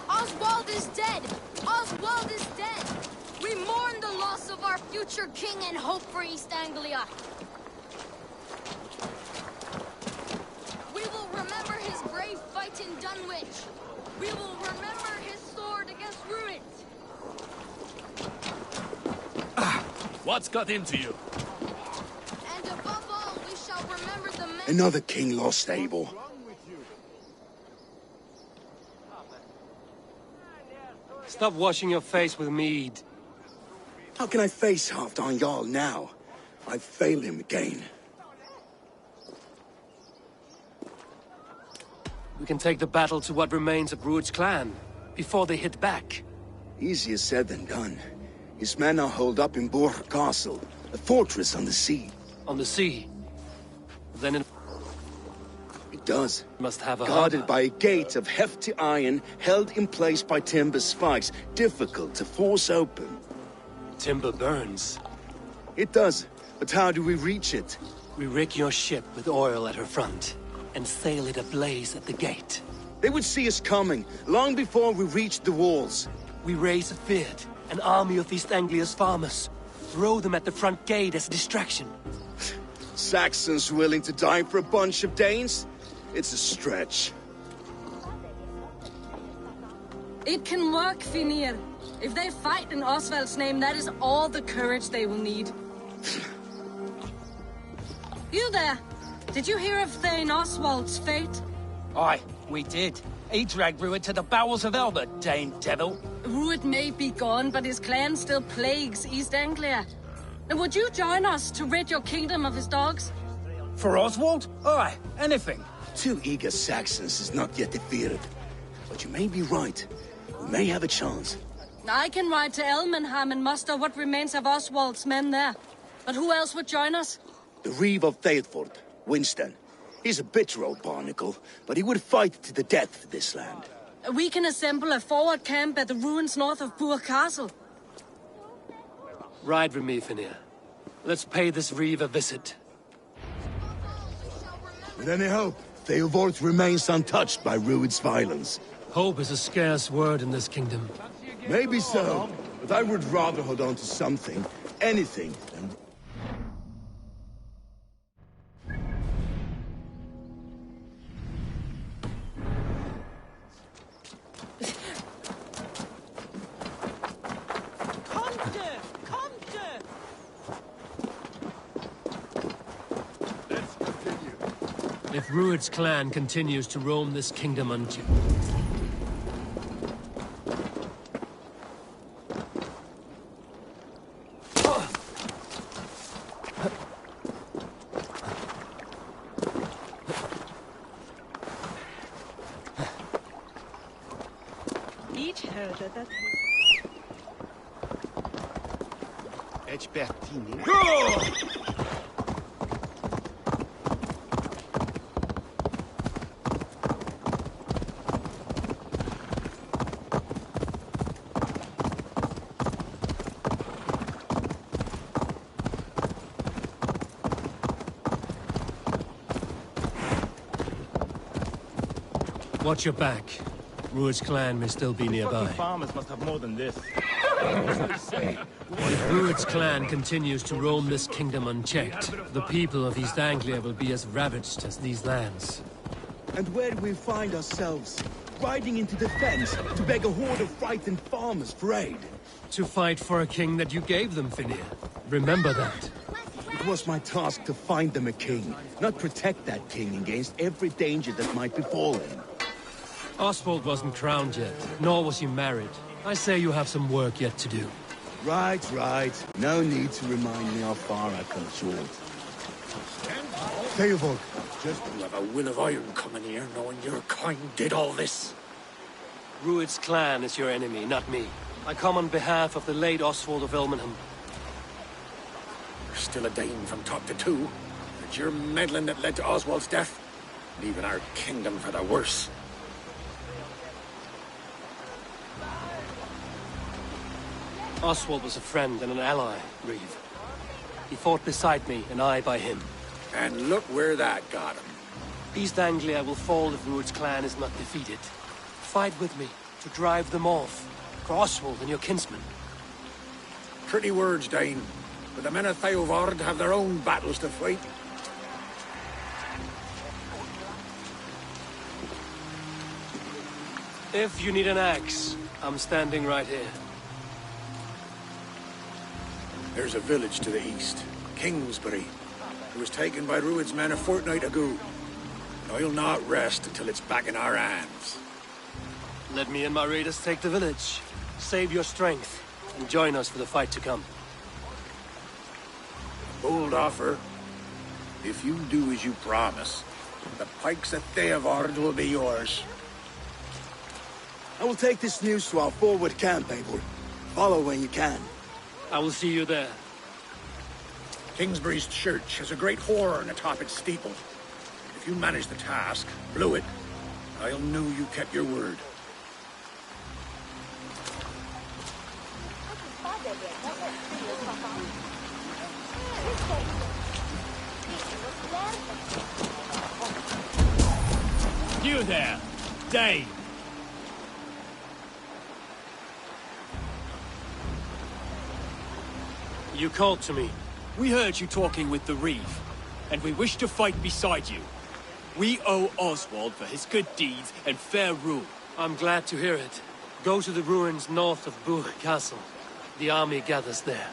Oswald is dead! Oswald is dead! We mourn the loss of our future king and hope for East Anglia. We will remember his brave fight in Dunwich. We will remember his sword against Ruins. What's got into you? And above all, we shall remember the men... Another king lost, Eivor. Stop washing your face with mead. How can I face Halfdan Jarl now? I failed him again. We can take the battle to what remains of Ruud's clan, before they hit back. Easier said than done. His men are holed up in Borg Castle, a fortress on the sea. On the sea? Then it does. Must have a guarded harbor. by a gate of hefty iron, held in place by timber spikes, difficult to force open. Timber burns. It does, but how do we reach it? We rig your ship with oil at her front, and sail it ablaze at the gate. They would see us coming, long before we reached the walls. We raise a Fyrd, an army of East Anglia's farmers. Throw them at the front gate as a distraction. Saxons willing to die for a bunch of Danes? It's a stretch. It can work, Finir. If they fight in Oswald's name, that is all the courage they will need. You there! Did you hear of Thane Oswald's fate? Aye, we did. He dragged Ruud to the bowels of hell, the Dane devil. Ruud may be gone, but his clan still plagues East Anglia. And would you join us to rid your kingdom of his dogs? For Oswald? Aye, anything. 2 eager Saxons is not yet defeated. But you may be right. We may have a chance. I can ride to Elmenham and muster what remains of Oswald's men there. But who else would join us? The Reeve of Thetford, Winston. He's a bitter old barnacle, but he would fight to the death for this land. We can assemble a forward camp at the ruins north of Burr Castle. Ride with me, Finir. Let's pay this Reeve a visit. With any hope, Theodort remains untouched by Ruud's violence. Hope is a scarce word in this kingdom. Maybe so, but I would rather hold on to something, anything, than... If Ruud's clan continues to roam this kingdom unchecked... Each herder that... Watch your back. Ruud's clan may still be nearby. Farmers must have more than this. If Ruud's clan continues to roam this kingdom unchecked, the people of East Anglia will be as ravaged as these lands. And where do we find ourselves? Riding into the fens to beg a horde of frightened farmers for aid. To fight for a king that you gave them, Finir. Remember that. It was my task to find them a king, not protect that king against every danger that might befall him. Oswald wasn't crowned yet, nor was he married. I say you have some work yet to do. Right, right. No need to remind me how far I come short. Theodort, just... You have a will of iron coming here, knowing your kind did all this. Ruud's clan is your enemy, not me. I come on behalf of the late Oswald of Elmenham. You're still a Dane from top to two. It's your meddling that led to Oswald's death, leaving our kingdom for the worse. Oswald was a friend and an ally, Reeve. He fought beside me, and I by him. And look where that got him. East Anglia will fall if Rued's clan is not defeated. Fight with me, to drive them off. For Oswald and your kinsmen. Pretty words, Dane. But the men of EivoRur have their own battles to fight. If you need an axe, I'm standing right here. There's a village to the east, Kingsbury. It was taken by Rued's men a fortnight ago. And I'll not rest until it's back in our hands. Let me and my raiders take the village. Save your strength, and join us for the fight to come. Bold offer. If you do as you promise, the pikes of EivoRur will be yours. I will take this news to our forward camp, Eivor. Follow when you can. I will see you there. Kingsbury's church has a great horn atop its steeple. If you manage the task, blew it, I'll know you kept your word. You there, Dane. You called to me. We heard you talking with the Reeve, and we wish to fight beside you. We owe Oswald for his good deeds and fair rule. I'm glad to hear it. Go to the ruins north of Buch Castle. The army gathers there.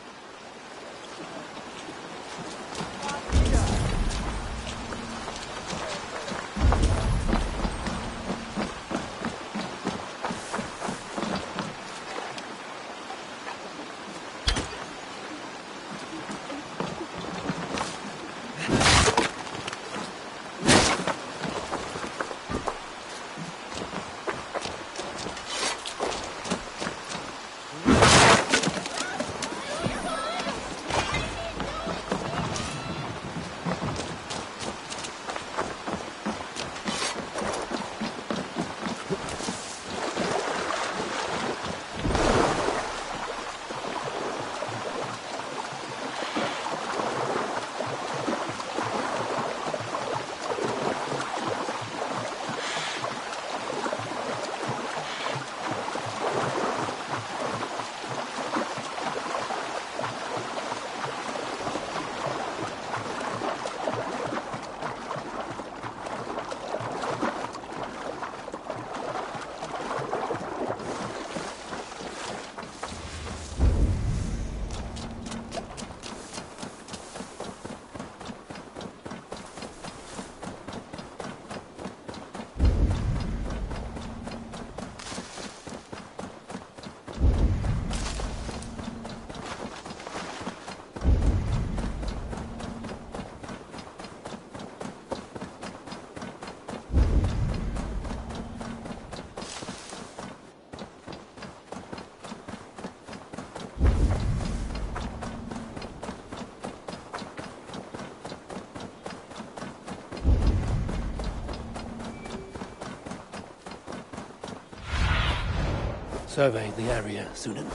Survey the area, Sunan.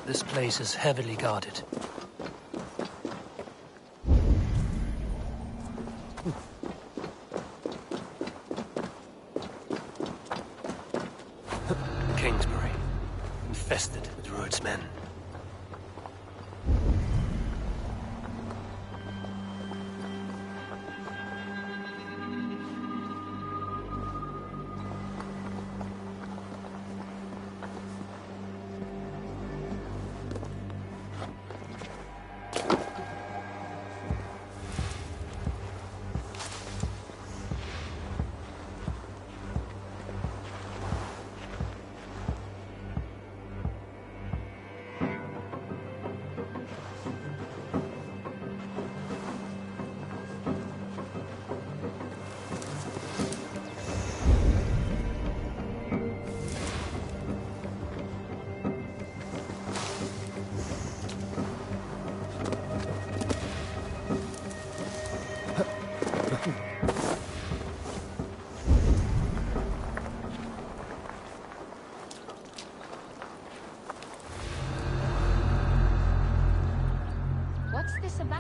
This place is heavily guarded. Kingsbury, infested with Rued's men.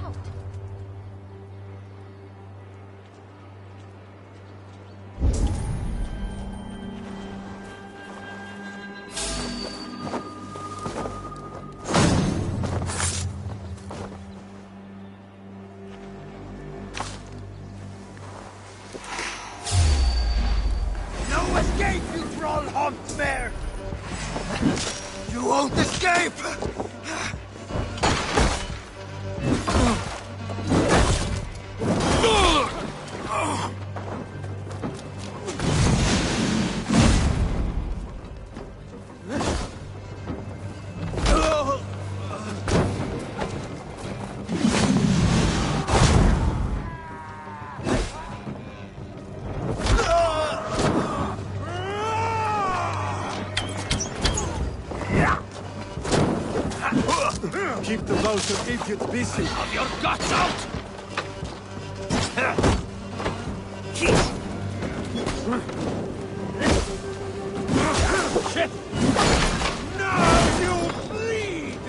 No escape, you troll-humped mare! You won't escape! Keep the loathsome idiot busy. Have your guts out! Shit! Now you bleed!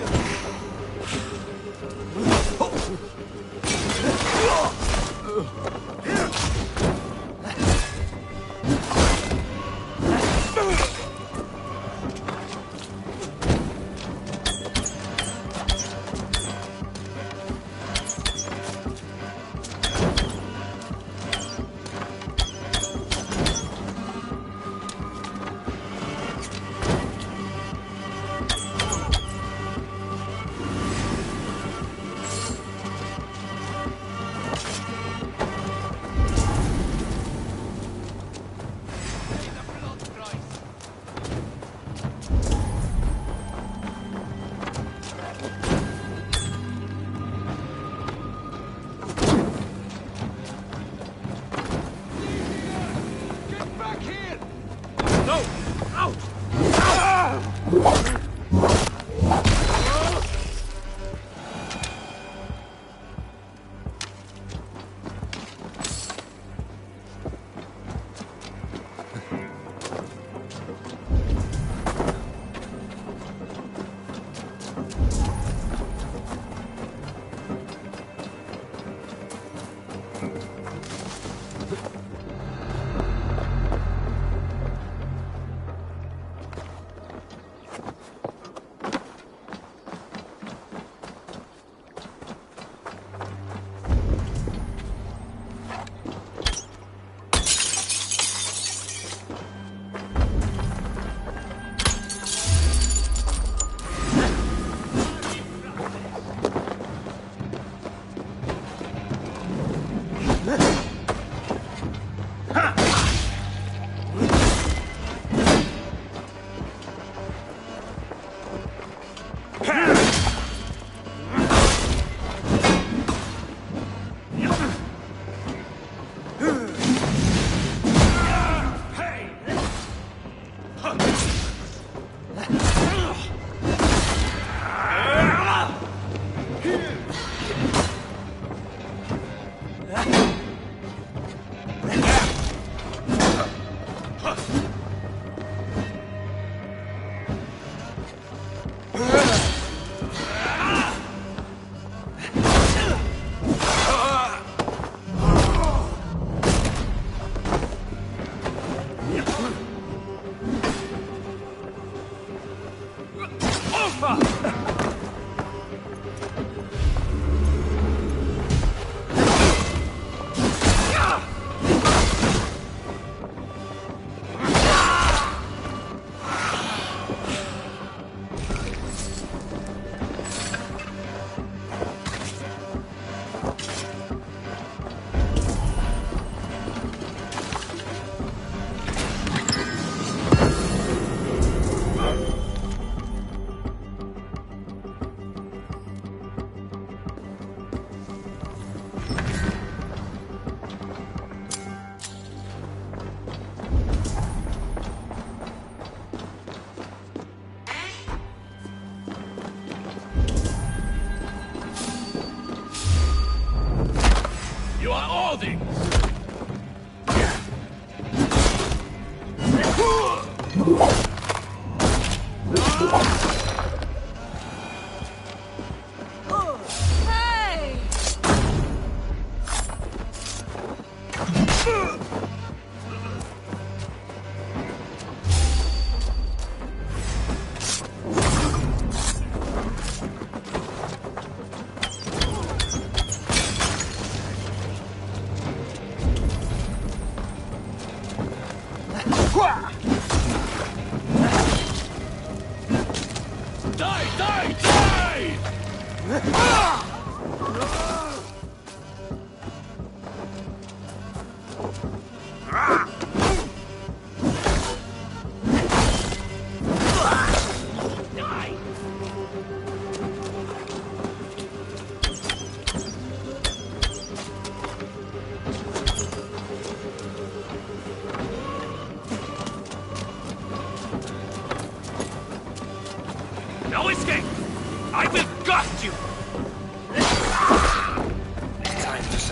Hey!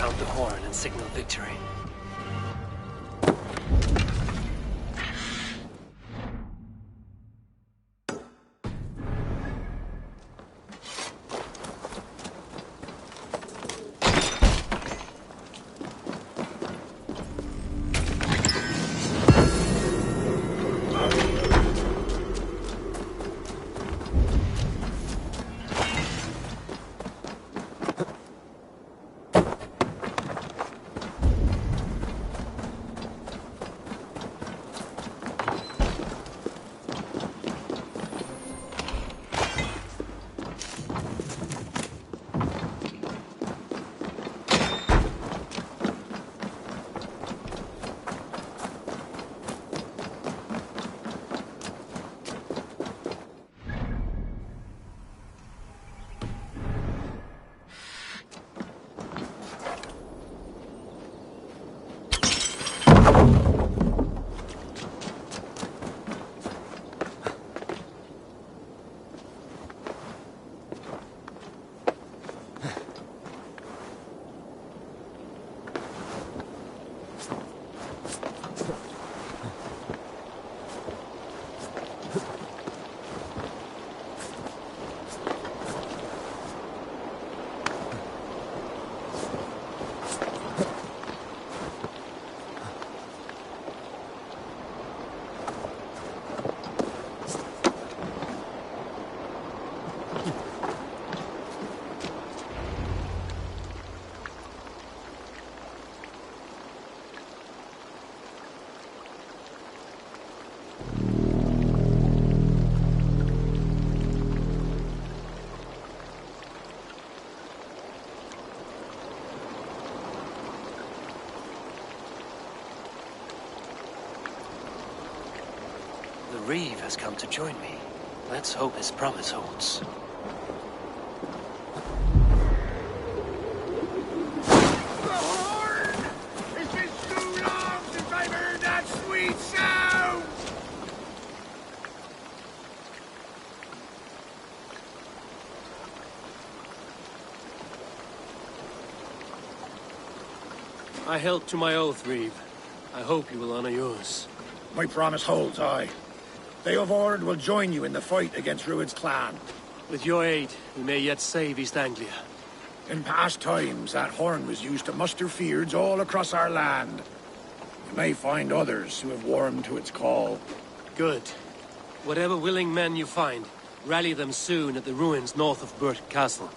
sound the horn and signal victory. The Reeve has come to join me. Let's hope his promise holds. It's been too long since I've heard that sweet sound! I held to my oath, Reeve. I hope you will honor yours. My promise holds, aye. EivoRur will join you in the fight against Rued's clan. With your aid, we may yet save East Anglia. In past times, that horn was used to muster fyrds all across our land. You may find others who have warmed to its call. Good. Whatever willing men you find, rally them soon at the ruins north of Burt Castle.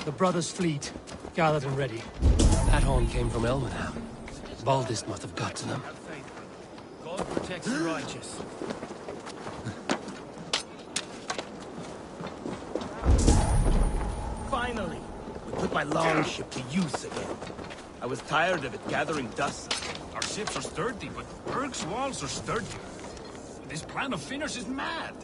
The brothers' fleet. Gathered and ready. That horn came from Elmenham. Baldist must have got to them. God protects the righteous. Finally, we put my longship to use again. I was tired of it gathering dust. Our ships are sturdy, but Berg's walls are sturdier. This plan of Finner's is mad.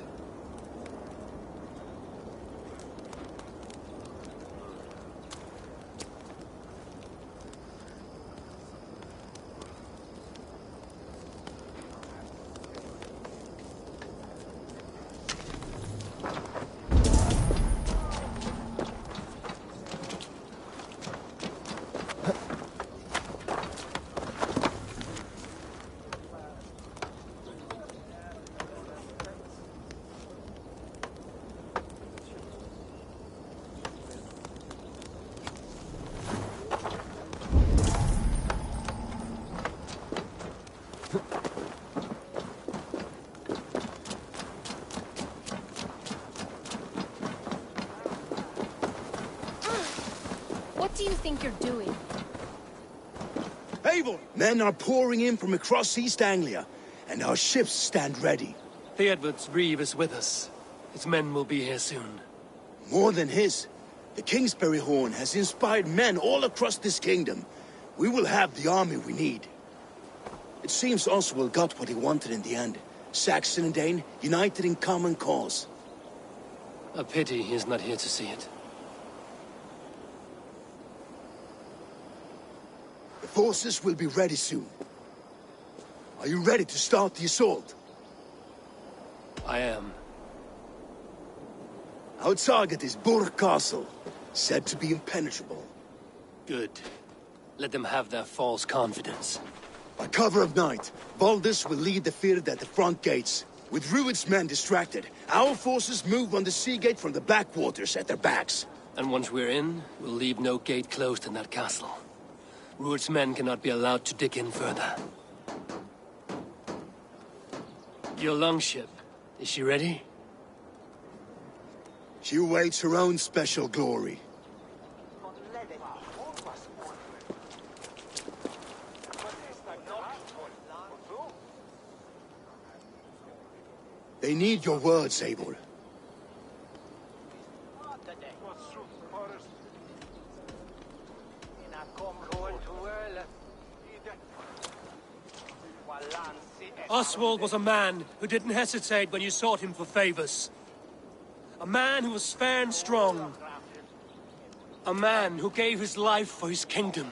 What do you think you're doing? Eivor! Men are pouring in from across East Anglia, and our ships stand ready. Theodward's reeve is with us. His men will be here soon. More than his. The Kingsbury Horn has inspired men all across this kingdom. We will have the army we need. It seems Oswald got what he wanted in the end. Saxon and Dane united in common cause. A pity he is not here to see it. The forces will be ready soon. Are you ready to start the assault? I am. Our target is Burg Castle, said to be impenetrable. Good. Let them have their false confidence. By cover of night, Valdis will lead the field at the front gates. With Rued's men distracted, our forces move on the sea gate from the backwaters at their backs. And once we're in, we'll leave no gate closed in that castle. Rued's men cannot be allowed to dig in further. Your longship, is she ready? She awaits her own special glory. They need your words, Eivor. Oswald was a man who didn't hesitate when you sought him for favors. A man who was fair and strong. A man who gave his life for his kingdom.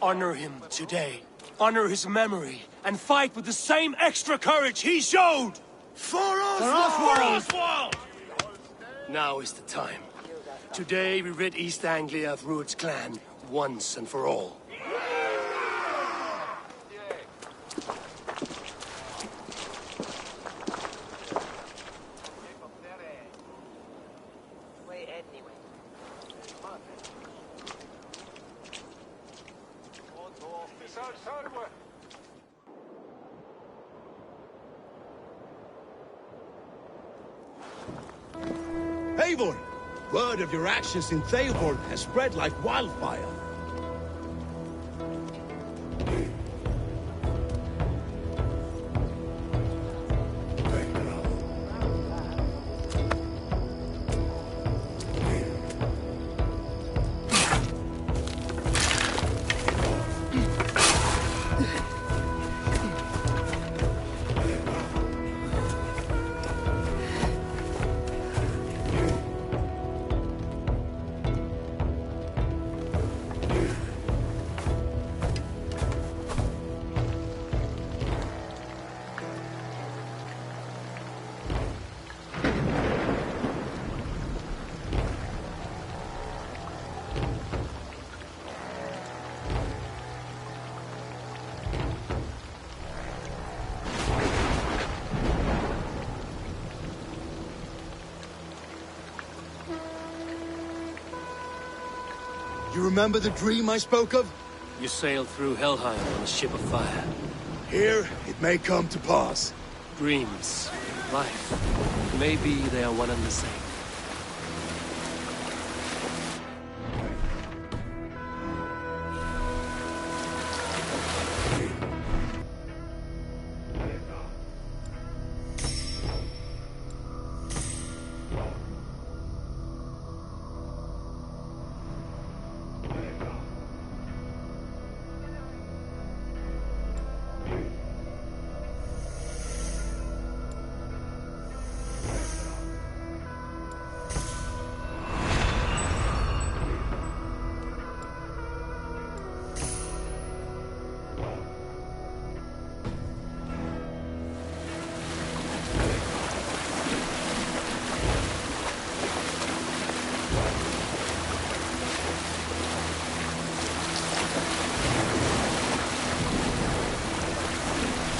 Honor him today. Honor his memory. And fight with the same extra courage he showed! For Oswald! Now is the time. Today we rid East Anglia of Rued's clan, once and for all. Eivor! Word of your actions in Theoborg has spread like wildfire. You remember the dream I spoke of? You sailed through Helheim on a ship of fire. Here, it may come to pass. Dreams, life, maybe they are one and the same.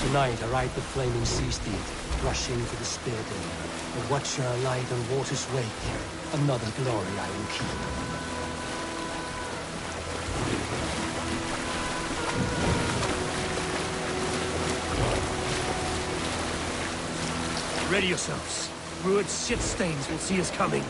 Tonight I ride the flaming sea steed, rushing for the spear day. A watcher alight on water's wake, another glory I will keep. Ready yourselves. Rued's shit stains will see us coming.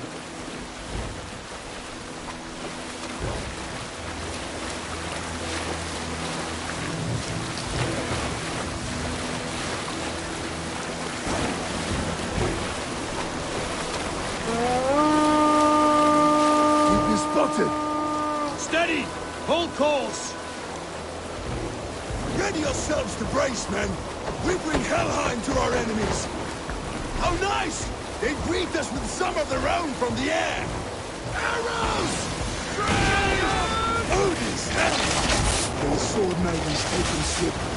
Steady! Hold course! Ready yourselves to brace, men! We bring Helheim to our enemies! How nice! They greet us with some of their own from the air! Arrows! Odin's heavy! The sword maidens taken swiftly.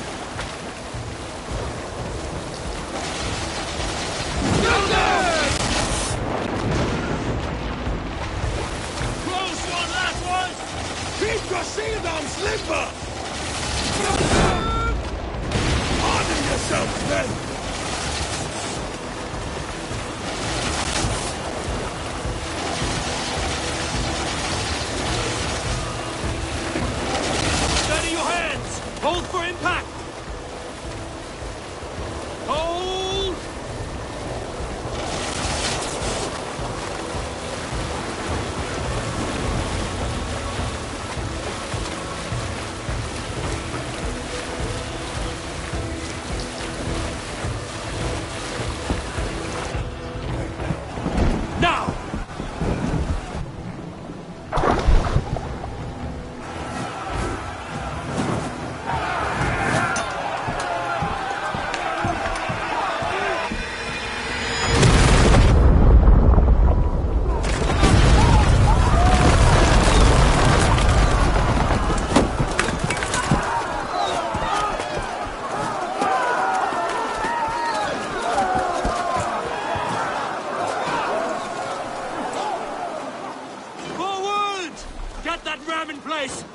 Keep your shield arms limber! Harden yourselves, men! Steady your hands! Hold for impact! Hold!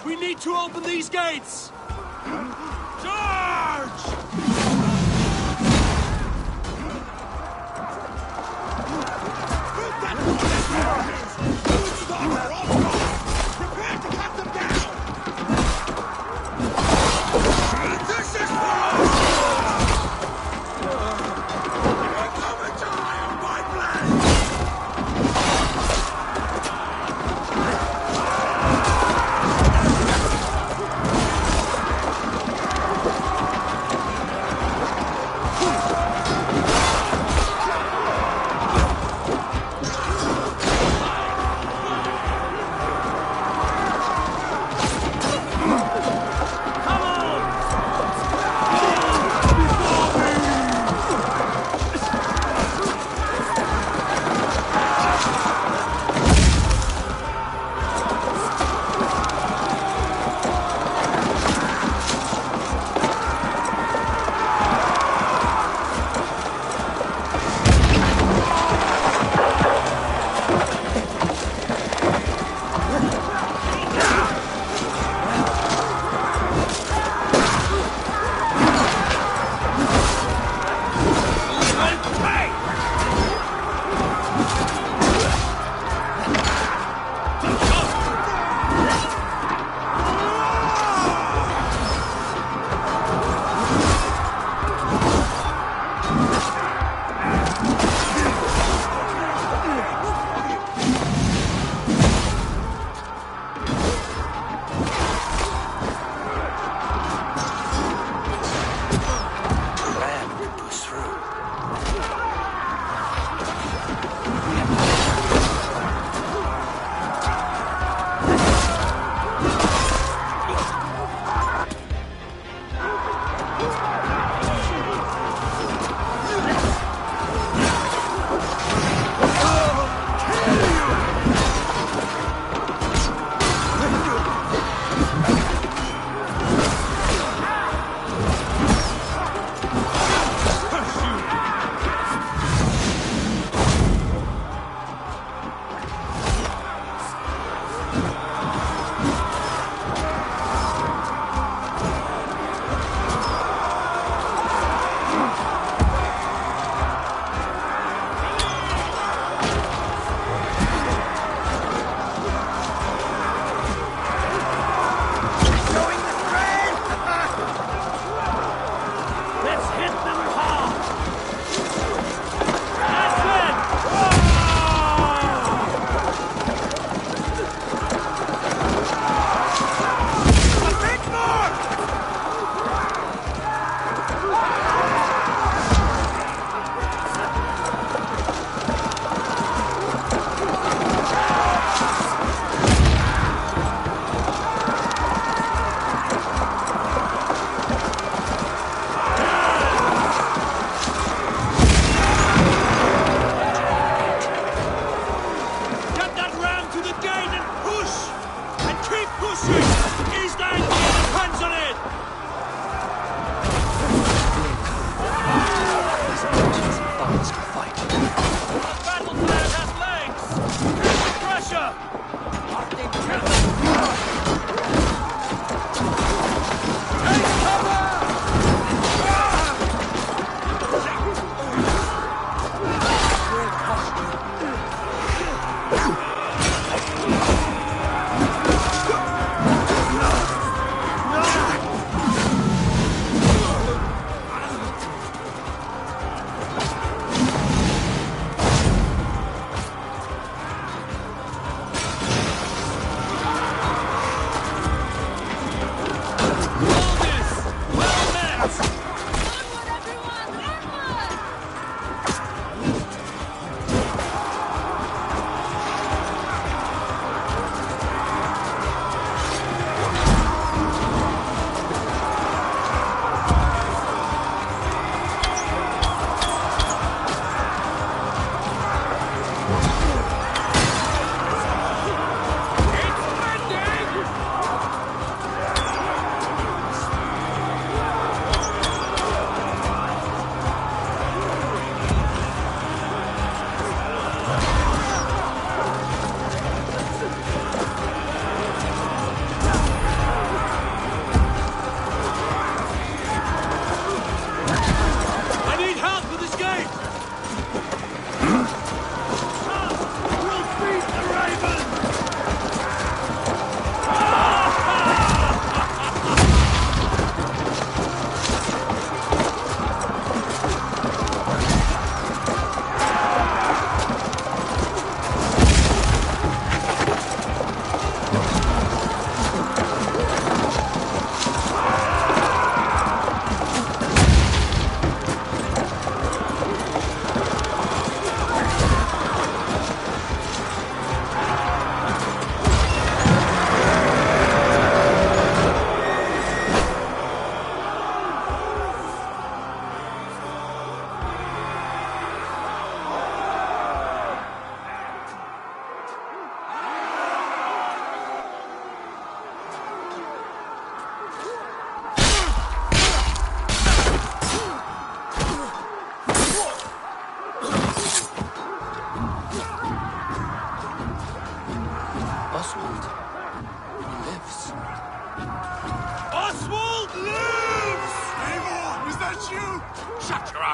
We need to open these gates! Charge! Prepare to cut them down! This is for us! Come and die on my blade!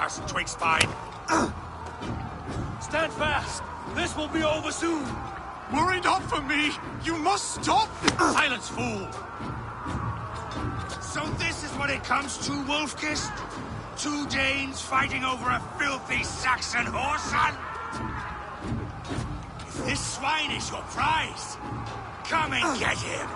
arse and twig spine. Stand fast! This will be over soon! Worry not for me! You must stop! Silence, fool! So this is what it comes to, Wolfkist? 2 Danes fighting over a filthy Saxon whoreson? If this swine is your prize, come and get him!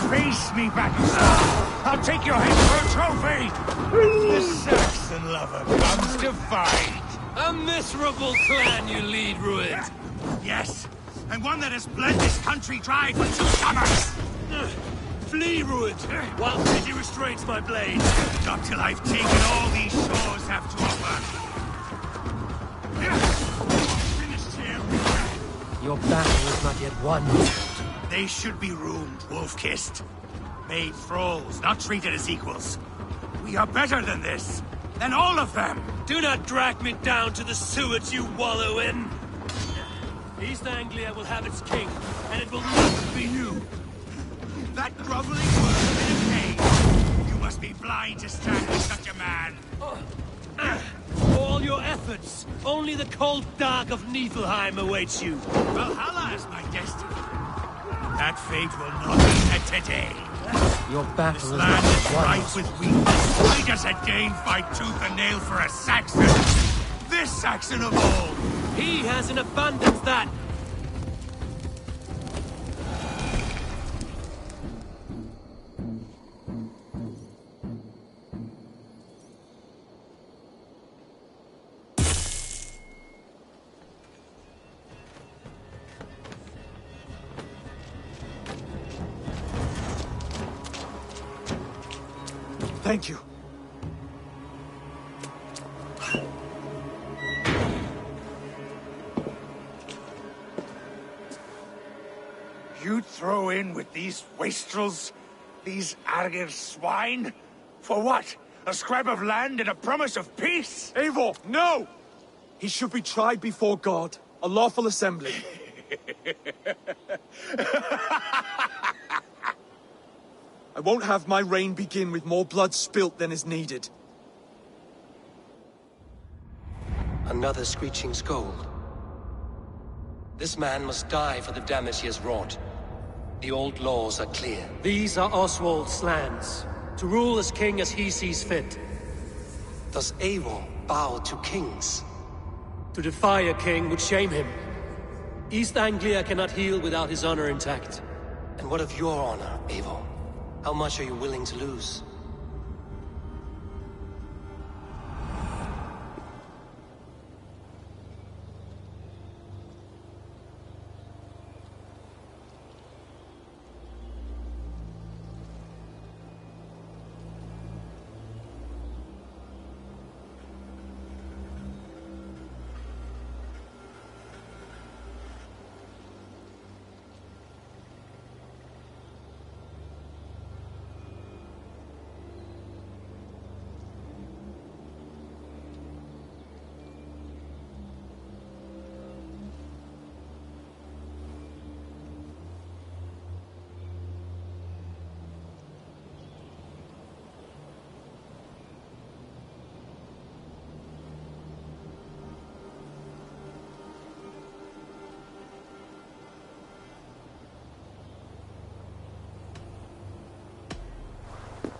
Face me, Battlestar! I'll take your head for a trophy! The Saxon lover comes to fight! A miserable clan you lead, Ruid! Yes, and one that has bled this country dry for 2 summers! Flee, Ruid, while pity restrains my blade! Not till I've taken all these shores have to offer! Finished here! Your battle is not yet won. They should be roomed, Wolf-kissed. Made thralls, not treated as equals. We are better than this. Than all of them. Do not drag me down to the sewage you wallow in. East Anglia will have its king, and it will not be you. That groveling worm in a cage. You must be blind to stand with such a man. For all your efforts, only the cold dark of Niflheim awaits you. Valhalla is my destiny. That fate will not be today. Your battle this is land not is won. rife with weakness. Why does a Dane fight tooth and nail for a Saxon? This Saxon of all. He has an abundance that... Thank you. You'd throw in with these wastrels? These Argir swine? For what? A scrap of land and a promise of peace? Eivor, no! He should be tried before God, a lawful assembly. I won't have my reign begin with more blood spilt than is needed. Another screeching scold. This man must die for the damage he has wrought. The old laws are clear. These are Oswald's lands, to rule as king as he sees fit. Does Eivor bow to kings? To defy a king would shame him. East Anglia cannot heal without his honor intact. And what of your honor, Eivor? How much are you willing to lose?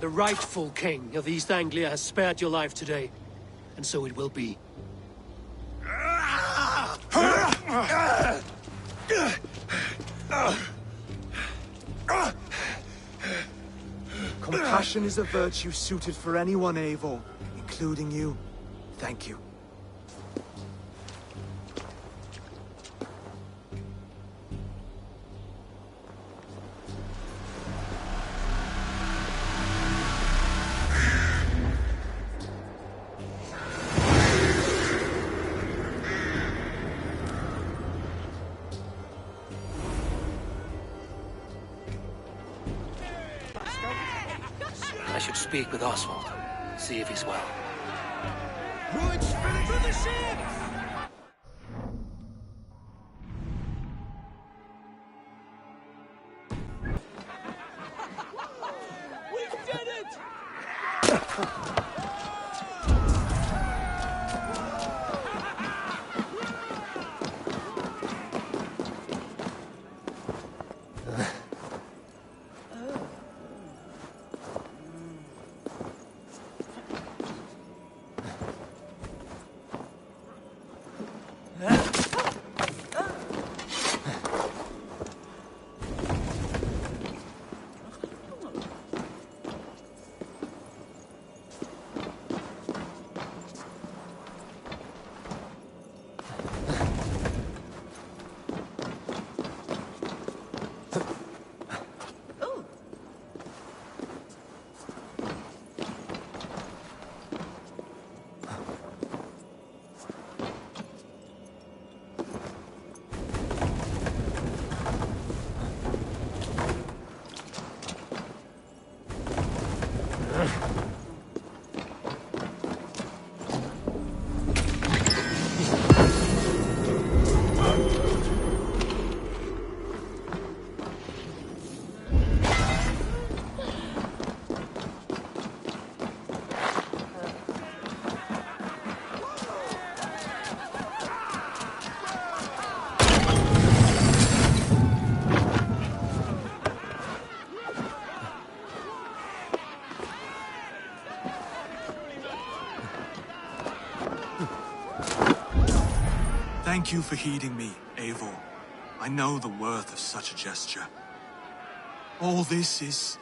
The rightful king of East Anglia has spared your life today, and so it will be. Compassion is a virtue suited for anyone, Eivor, including you. Thank you. I should speak with Oswald, see if he's well. Ruin's finished for the ship! We did it! Thank you for heeding me, Eivor. I know the worth of such a gesture. All this is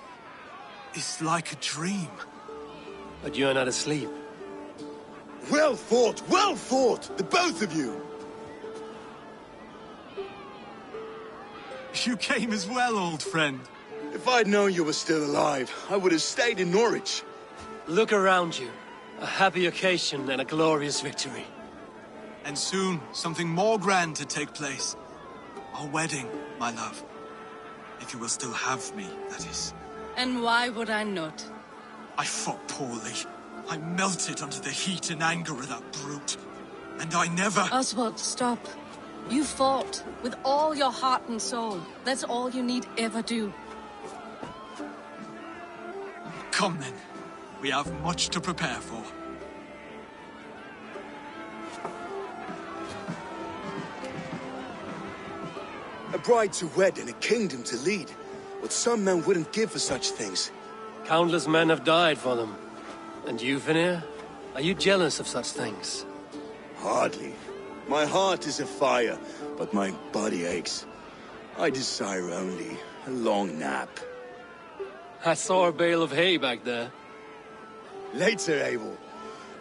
like a dream. But you're not asleep. Well fought, the both of you! You came as well, old friend. If I'd known you were still alive, I would have stayed in Norwich. Look around you. A happy occasion and a glorious victory. And soon, something more grand to take place. Our wedding, my love. If you will still have me, that is. And why would I not? I fought poorly. I melted under the heat and anger of that brute. And I never... Oswald, stop. You fought with all your heart and soul. That's all you need ever do. Come then. We have much to prepare for. A bride to wed and a kingdom to lead. What some men wouldn't give for such things. Countless men have died for them. And you, Vinir? Are you jealous of such things? Hardly. My heart is afire, but my body aches. I desire only a long nap. I saw a bale of hay back there. Later, Eivor.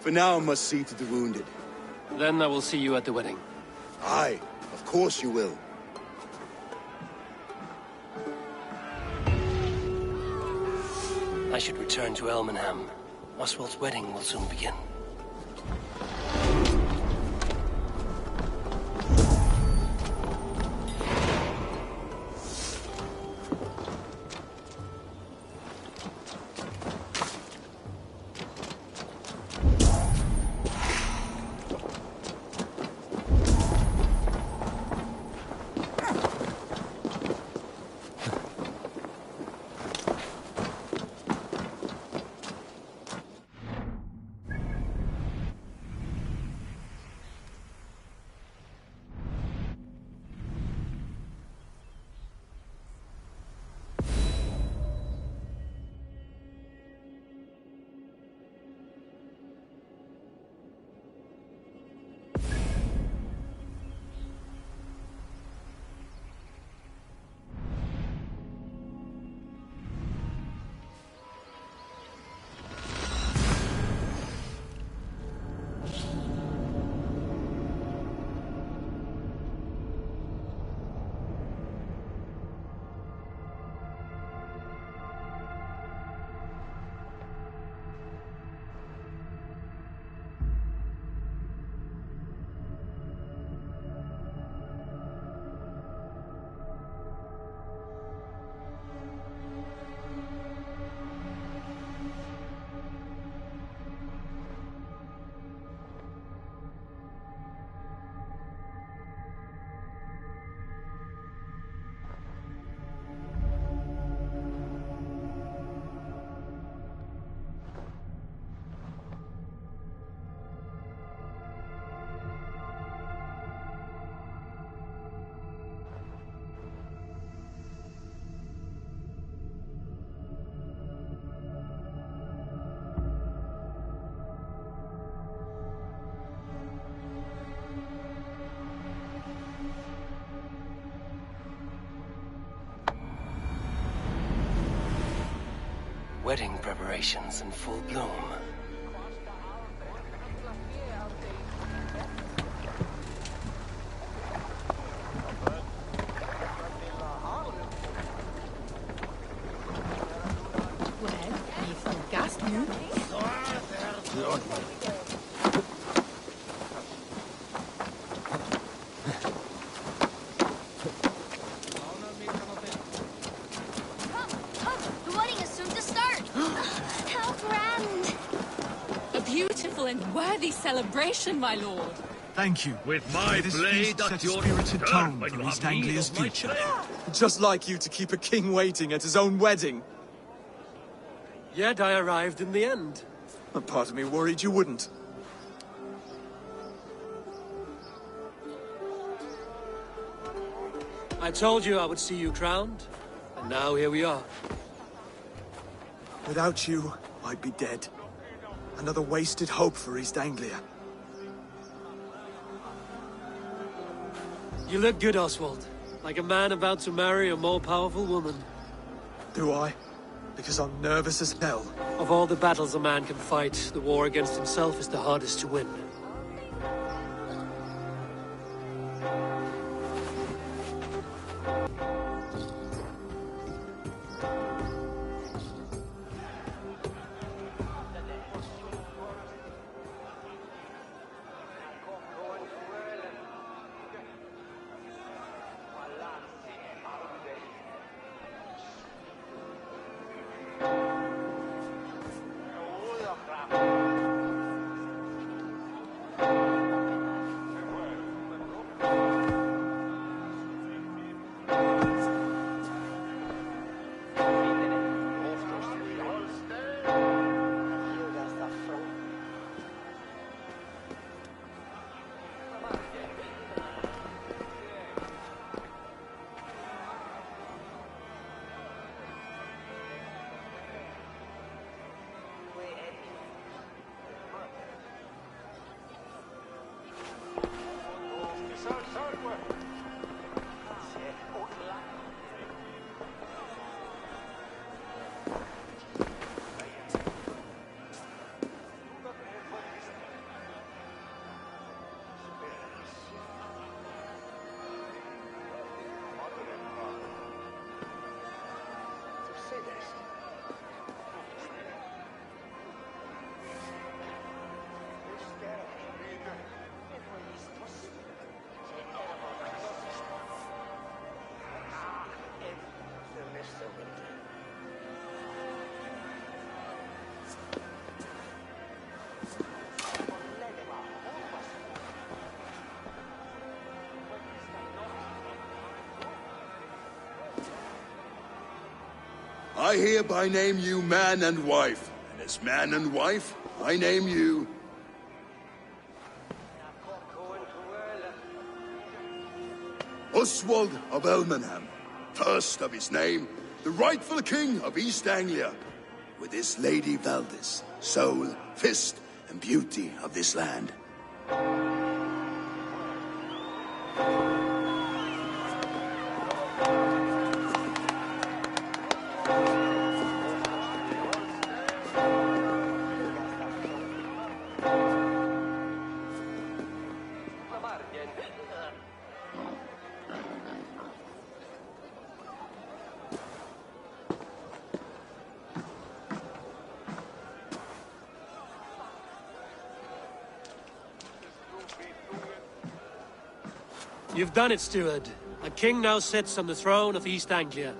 For now I must see to the wounded. Then I will see you at the wedding. Aye, of course you will. I should return to Elmenham. Oswald's wedding will soon begin. Wedding preparations in full bloom. Celebration, my lord. Thank you. With my This blade feast at set a your spirited turn tone when for you East have need Anglia's of my future. blade. Just like you to keep a king waiting at his own wedding. Yet I arrived in the end. A part of me worried you wouldn't. I told you I would see you crowned, and now here we are. Without you, I'd be dead. Another wasted hope for East Anglia. You look good, Oswald. Like a man about to marry a more powerful woman. Do I? Because I'm nervous as hell. Of all the battles a man can fight, the war against himself is the hardest to win. I hereby name you man and wife, and as man and wife, I name you... Oswald of Elmenham, first of his name, the rightful king of East Anglia, with his lady Valdis, soul, fist, and beauty of this land. You've done it, steward. A king now sits on the throne of East Anglia.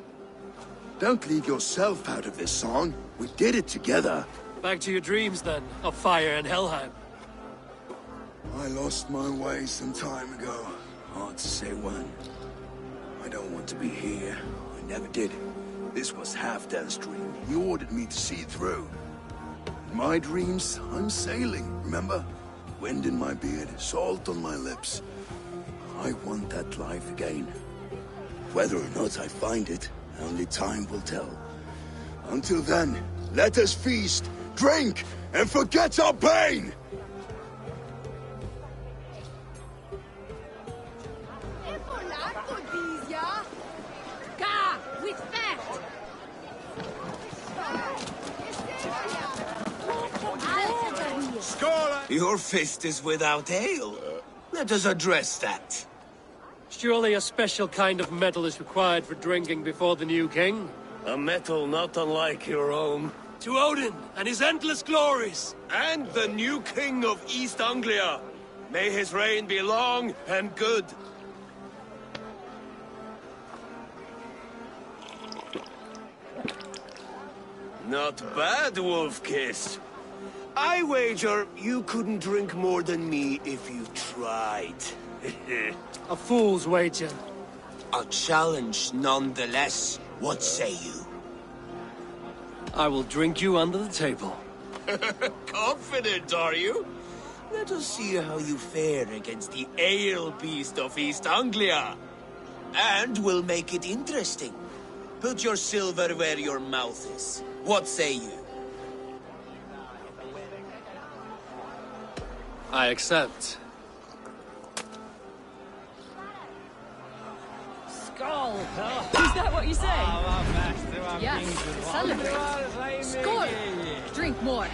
Don't leave yourself out of this song. We did it together. Back to your dreams, then, of fire and Helheim. I lost my way some time ago. Hard to say when. I don't want to be here. I never did. This was Halfdan's dream. He ordered me to see it through. In my dreams, I'm sailing, remember? Wind in my beard, salt on my lips. I want that life again. Whether or not I find it, only time will tell. Until then, let us feast, drink, and forget our pain! Your fist is without ale. Let us address that. Surely a special kind of metal is required for drinking before the new king? A metal not unlike your own. To Odin and his endless glories! And the new king of East Anglia. May his reign be long and good. Not bad, Wolf-Kiss. I wager you couldn't drink more than me if you tried. A fool's wager. A challenge nonetheless. What say you? I will drink you under the table. Confident, are you? Let us see how you fare against the ale beast of East Anglia. And we'll make it interesting. Put your silver where your mouth is. What say you? I accept. Skull! Is that what you say? Yes, to celebrate. Skull! Drink more.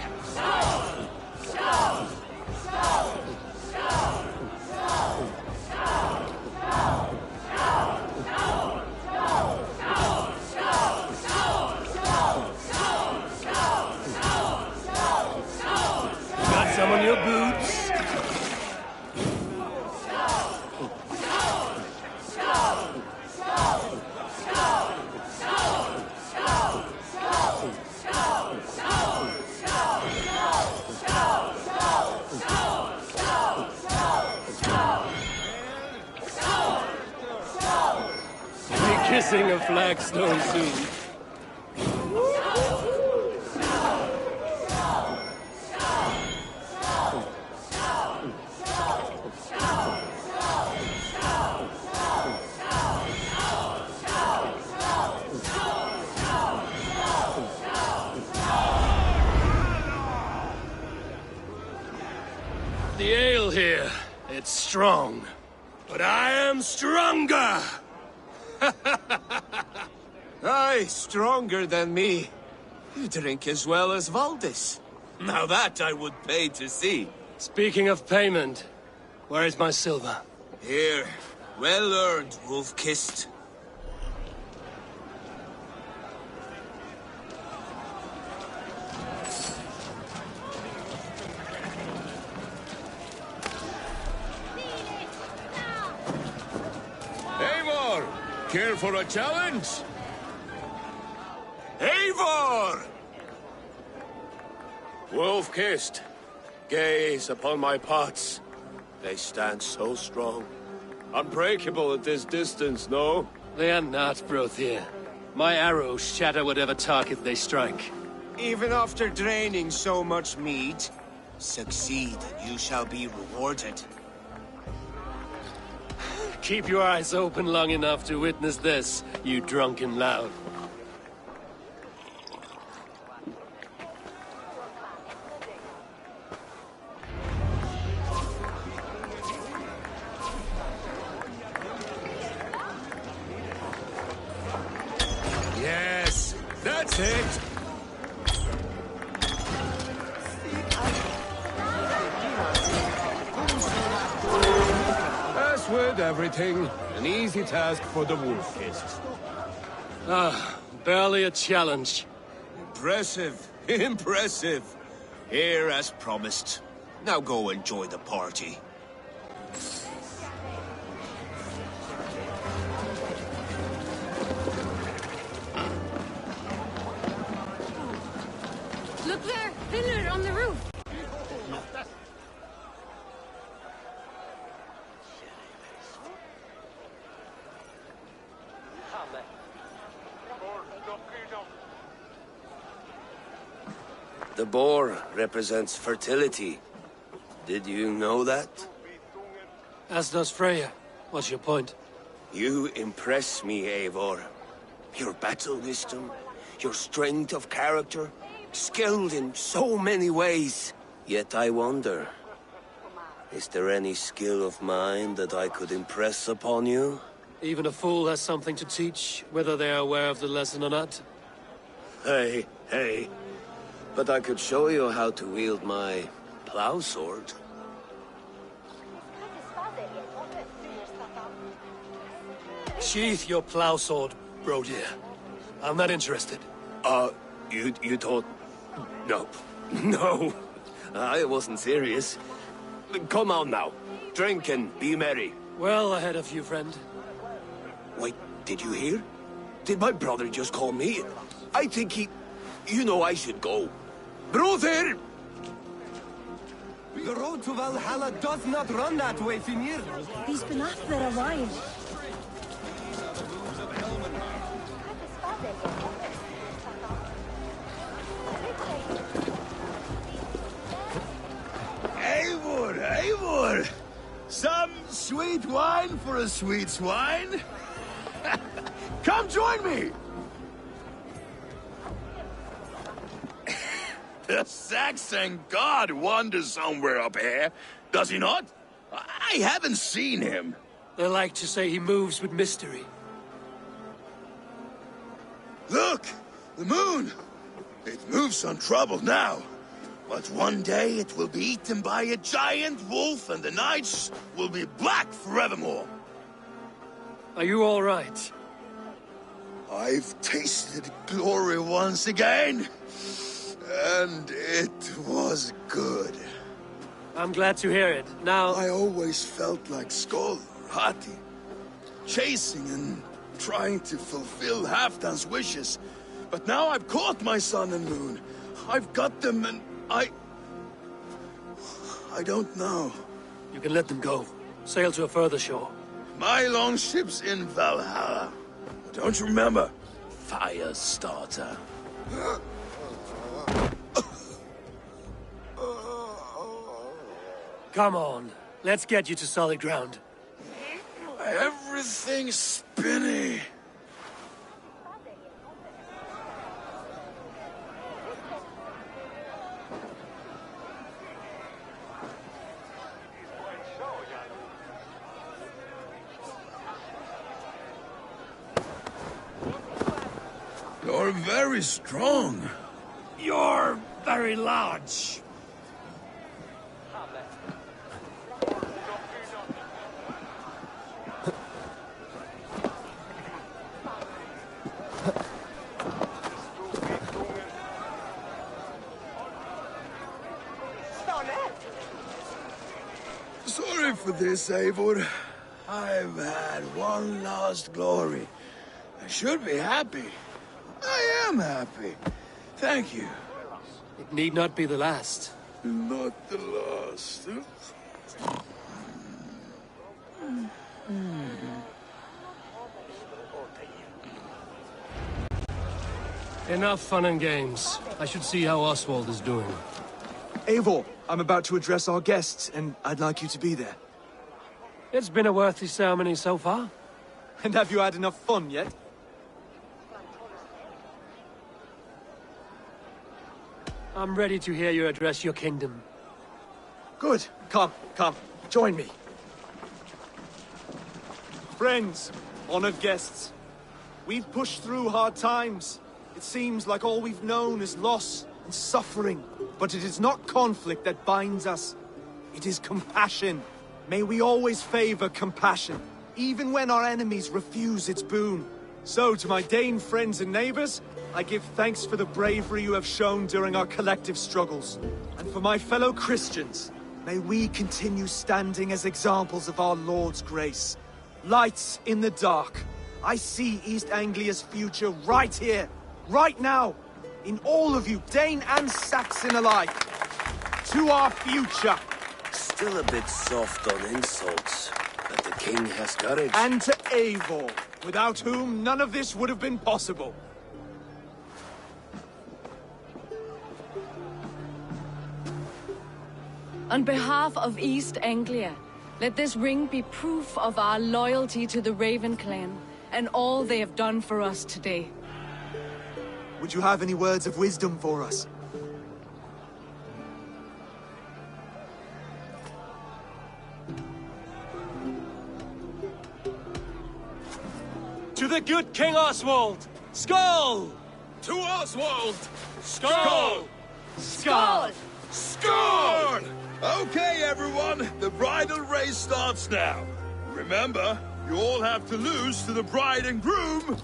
Got some on your boots? Kissing a flagstone soon. The ale here, it's strong. But I am stronger! Aye, stronger than me. You drink as well as Valdis. Now that I would pay to see. Speaking of payment, where is my silver? Here. Well earned, Wolf-Kissed. Care for a challenge? Eivor! Wolf-kissed, gaze upon my pots. They stand so strong. Unbreakable at this distance, no? They are not, Brothir. My arrows shatter whatever target they strike. Even after draining so much meat, succeed and you shall be rewarded. Keep your eyes open long enough to witness this, you drunken lout. Yes, that's it! As with everything, an easy task for the wolf-kissed. Ah, barely a challenge. Impressive, impressive. Here as promised. Now go enjoy the party. Look there! Pillar on the roof! The boar represents fertility. Did you know that? As does Freya. What's your point? You impress me, Eivor. Your battle wisdom, your strength of character, skilled in so many ways. Yet I wonder, is there any skill of mine that I could impress upon you? Even a fool has something to teach, whether they are aware of the lesson or not. Hey. But I could show you how to wield my plow sword. Sheath your plow sword, Brodir. I'm not interested. You thought... No, I wasn't serious. Come on now, drink and be merry. Well ahead of you, friend. Wait, did you hear? Did my brother just call me? I think he... You know I should go. Brother! The road to Valhalla does not run that way, Finir. He's been after a while. Eivor! Some sweet wine for a sweet swine? Come join me! The Saxon god wanders somewhere up here, does he not? I haven't seen him. They like to say he moves with mystery. Look! The moon! It moves untroubled now. But one day it will be eaten by a giant wolf and the nights will be black forevermore. Are you all right? I've tasted glory once again. And it was good. I'm glad to hear it. Now... I always felt like Skoll, Hati. Chasing and trying to fulfill Halfdan's wishes. But now I've caught my sun and moon. I've got them and I don't know. You can let them go. Sail to a further shore. My longship's in Valhalla. Don't you remember? Fire starter. Come on. Let's get you to solid ground. Everything's spinny. You're very strong. You're very large. Sorry for this, Eivor. I've had one lost glory. I should be happy. I am happy. Thank you. It need not be the last. Not the last. Enough fun and games. I should see how Oswald is doing. Eivor, I'm about to address our guests, and I'd like you to be there. It's been a worthy ceremony so far. And have you had enough fun yet? I'm ready to hear you address your kingdom. Good. Come, join me. Friends, honored guests, we've pushed through hard times. It seems like all we've known is loss and suffering. But it is not conflict that binds us. It is compassion. May we always favor compassion, even when our enemies refuse its boon. So, to my Dane friends and neighbors, I give thanks for the bravery you have shown during our collective struggles. And for my fellow Christians, may we continue standing as examples of our Lord's grace. Lights in the dark. I see East Anglia's future right here, right now, in all of you, Dane and Saxon alike. To our future. Still a bit soft on insults, but the king has courage. And to Eivor, without whom none of this would have been possible. On behalf of East Anglia, let this ring be proof of our loyalty to the Raven clan and all they have done for us today. Would you have any words of wisdom for us? To the good King Oswald! Skull! To Oswald! Skull! Skull! Score! Okay, everyone, the bridal race starts now. Remember, you all have to lose to the bride and groom.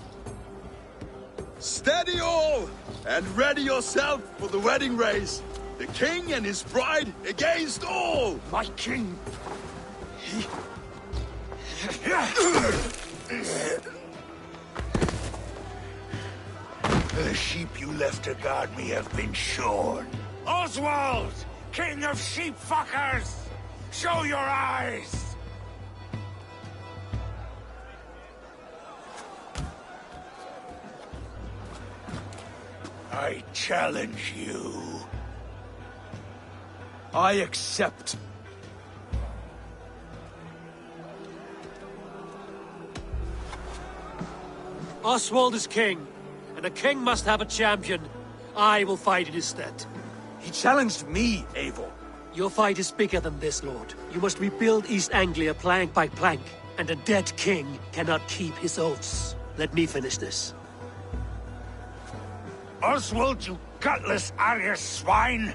Steady all, and ready yourself for the wedding race. The king and his bride against all. My king. The sheep you left to guard me have been shorn. Oswald! King of sheep fuckers! Show your eyes! I challenge you. I accept. Oswald is king, and a king must have a champion. I will fight in his stead. He challenged me, Eivor. Your fight is bigger than this, Lord. You must rebuild East Anglia plank by plank, and a dead king cannot keep his oaths. Let me finish this. Oswald, you gutless Arya swine!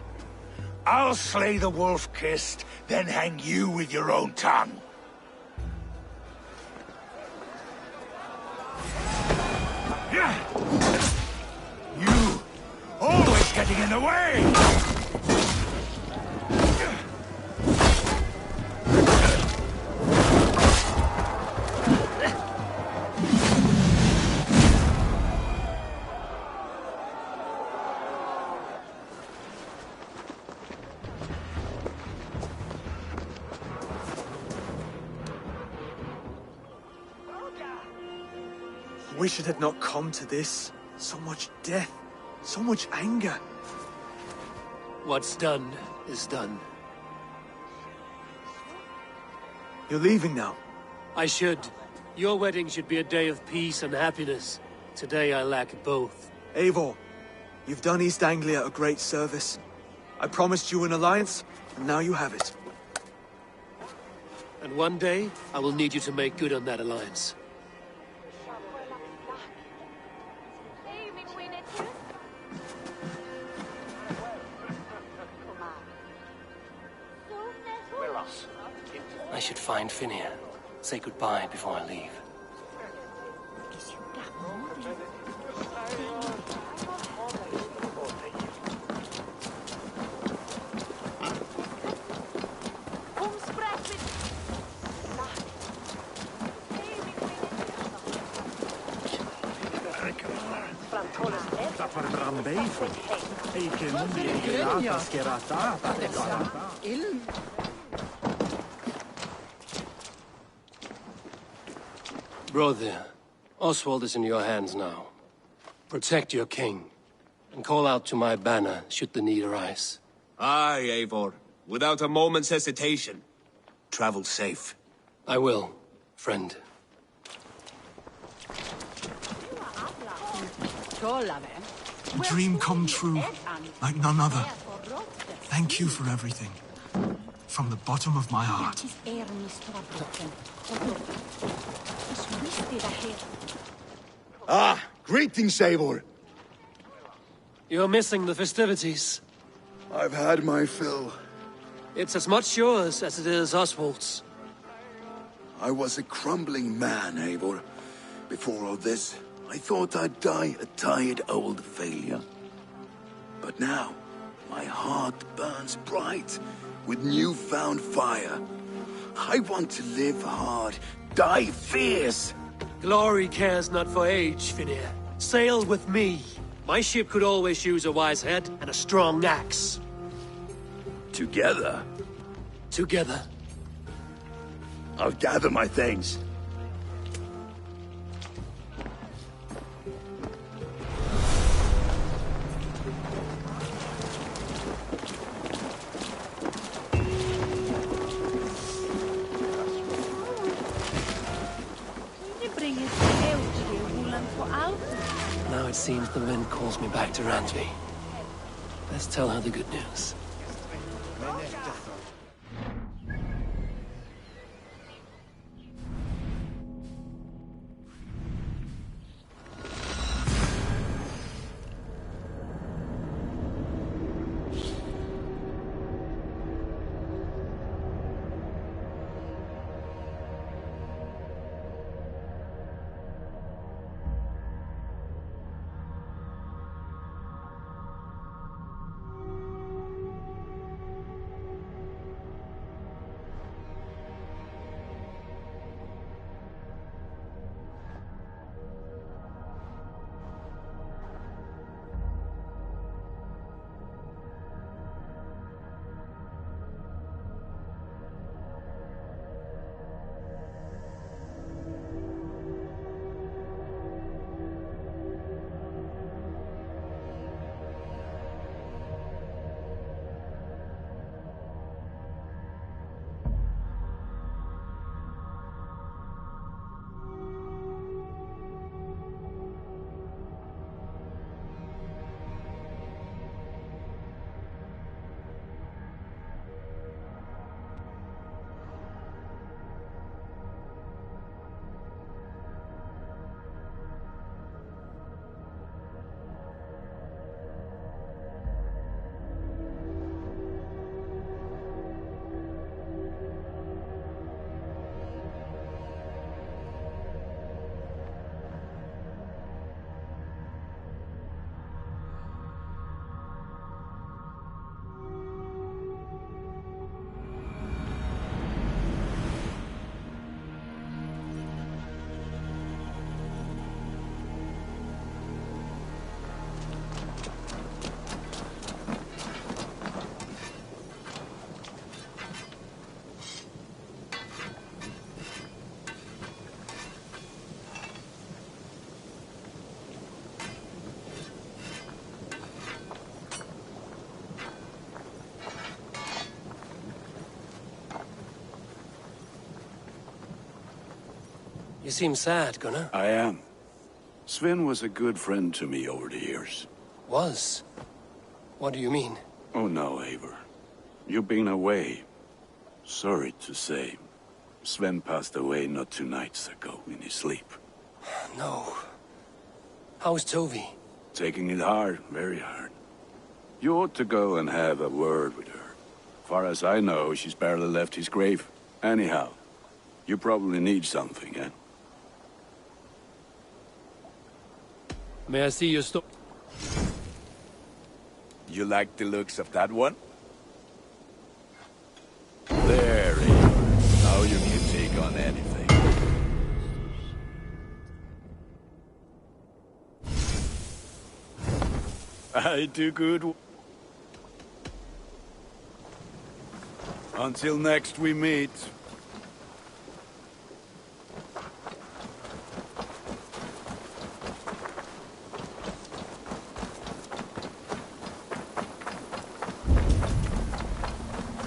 I'll slay the wolf-kissed, then hang you with your own tongue. You! Always getting in the way! I wish it had not come to this. So much death, so much anger. What's done is done. You're leaving now. I should. Your wedding should be a day of peace and happiness. Today I lack both. Eivor, you've done East Anglia a great service. I promised you an alliance, and now you have it. And one day, I will need you to make good on that alliance. I should find Finia. Say goodbye before I leave. Brother, Oswald is in your hands now. Protect your king, and call out to my banner should the need arise. Aye, Eivor. Without a moment's hesitation. Travel safe. I will, friend. A dream come true, like none other. Thank you for everything. From the bottom of my heart. Ah, greetings, Eivor. You're missing the festivities. I've had my fill. It's as much yours as it is Oswald's. I was a crumbling man, Eivor. Before all this, I thought I'd die a tired old failure. But now, my heart burns bright with newfound fire. I want to live hard, die fierce. Glory cares not for age, Finir. Sail with me. My ship could always use a wise head and a strong axe. Together? Together. I'll gather my things. Now it seems the wind calls me back to Randvi. Let's tell her the good news. You seem sad, Gunnar. I am. Sven was a good friend to me over the years. Was? What do you mean? Oh no, Eivor. You've been away. Sorry to say. Sven passed away not 2 nights ago in his sleep. No. How's Tovi? Taking it hard, very hard. You ought to go and have a word with her. Far as I know, she's barely left his grave. Anyhow, you probably need something, eh? May I see your sto- You like the looks of that one? There, Eivor. Now you can take on anything. I do good. Until next we meet.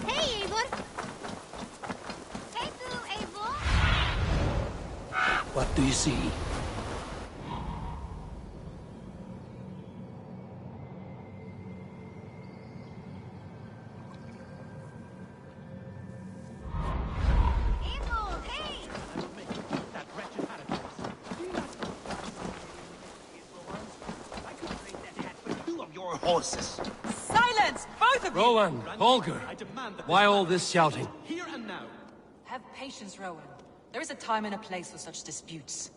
Hey, Eivor! Hey, Boo, Eivor! What do you see? Eivor, hey! Your horses. Silence, both of you! Rowan, Holger, why all this shouting? Here and now. Have patience, Rowan. There is a time and a place for such disputes.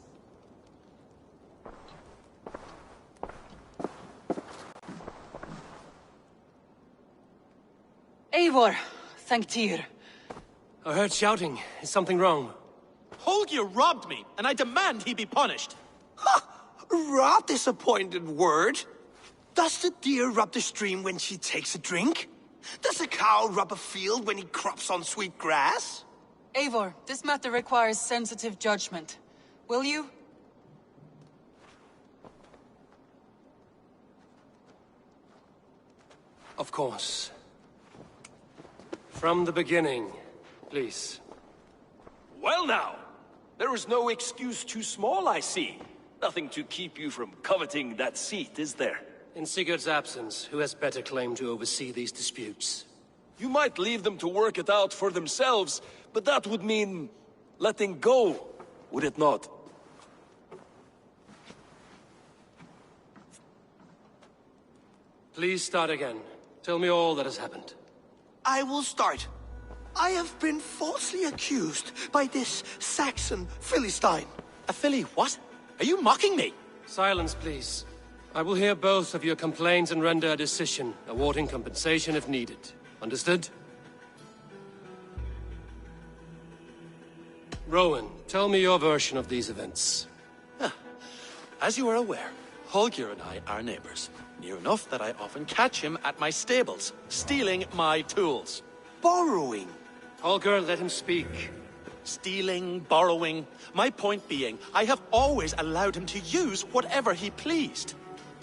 Eivor, thank Tyr. I heard shouting. Is something wrong? Holger robbed me, and I demand he be punished. Raw disappointed word. Does the deer rub the stream when she takes a drink? Does a cow rub a field when he crops on sweet grass? Eivor, this matter requires sensitive judgment. Will you? Of course. From the beginning, please. Well now, there is no excuse too small, I see. Nothing to keep you from coveting that seat, is there? In Sigurd's absence, who has better claim to oversee these disputes? You might leave them to work it out for themselves, but that would mean letting go, would it not? Please start again. Tell me all that has happened. I will start. I have been falsely accused by this Saxon Philistine. A Philly what? Are you mocking me? Silence, please. I will hear both of your complaints and render a decision, awarding compensation if needed. Understood? Rowan, tell me your version of these events. As you are aware, Holger and I are neighbors. Near enough that I often catch him at my stables, stealing my tools. Borrowing. Holger, let him speak. Stealing, borrowing. My point being, I have always allowed him to use whatever he pleased.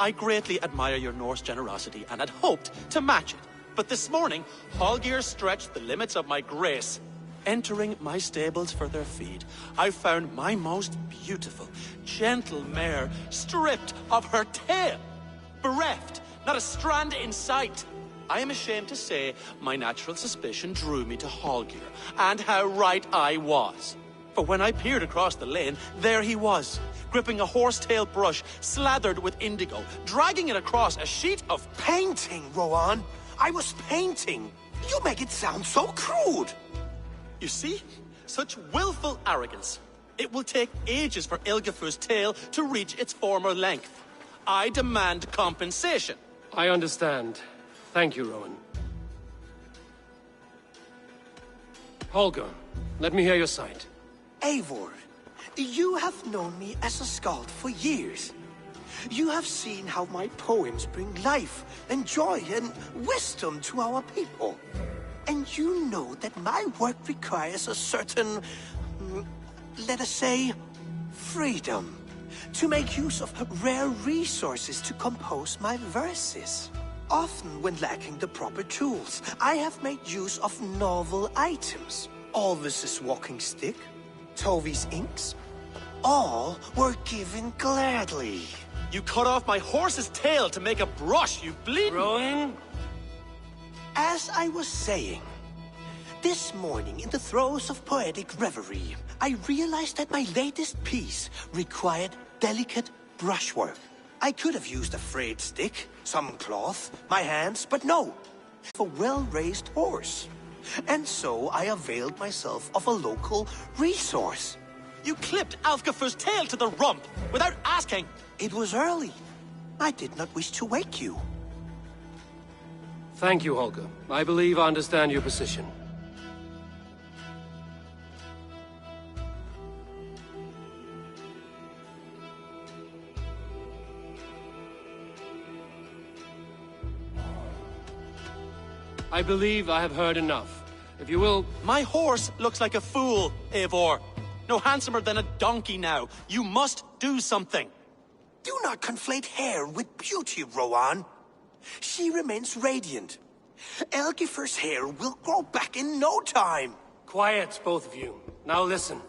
I greatly admire your Norse generosity and had hoped to match it. But this morning, Holger stretched the limits of my grace. Entering my stables for their feed, I found my most beautiful, gentle mare stripped of her tail. Bereft, not a strand in sight. I am ashamed to say my natural suspicion drew me to Holger, and how right I was. For when I peered across the lane, there he was, gripping a horsetail brush slathered with indigo, dragging it across a sheet of painting, Rowan. I was painting. You make it sound so crude. You see? Such willful arrogance. It will take ages for Ilgafur's tail to reach its former length. I demand compensation. I understand. Thank you, Rowan. Holger, let me hear your side. Eivor, you have known me as a skald for years. You have seen how my poems bring life and joy and wisdom to our people. And you know that my work requires a certain, let us say, freedom. To make use of rare resources to compose my verses. Often when lacking the proper tools, I have made use of novel items. Alvis's walking stick, Tovi's inks, all were given gladly. You cut off my horse's tail to make a brush, you bleeding... Rowan? As I was saying, this morning in the throes of poetic reverie, I realized that my latest piece required delicate brushwork. I could have used a frayed stick, some cloth, my hands, but no, a well-raised horse. And so I availed myself of a local resource. You clipped Alfgafur's tail to the rump without asking. It was early. I did not wish to wake you. Thank you, Holger. I believe I understand your position. I believe I have heard enough. If you will... My horse looks like a fool, Eivor. No handsomer than a donkey now. You must do something. Do not conflate hair with beauty, Rowan. She remains radiant. Elgifer's hair will grow back in no time. Quiet, both of you. Now listen.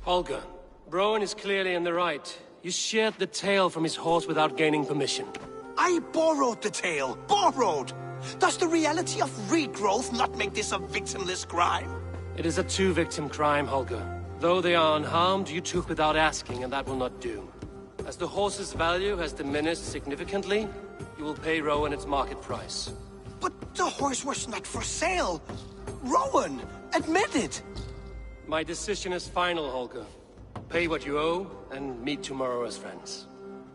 Holger, Browan is clearly in the right. You sheared the tail from his horse without gaining permission. I borrowed the tail. Borrowed! Does the reality of regrowth not make this a victimless crime? It is a two-victim crime, Holger. Though they are unharmed, you took without asking, and that will not do. As the horse's value has diminished significantly, you will pay Rowan its market price. But the horse was not for sale. Rowan, admit it. My decision is final, Holger. Pay what you owe, and meet tomorrow as friends.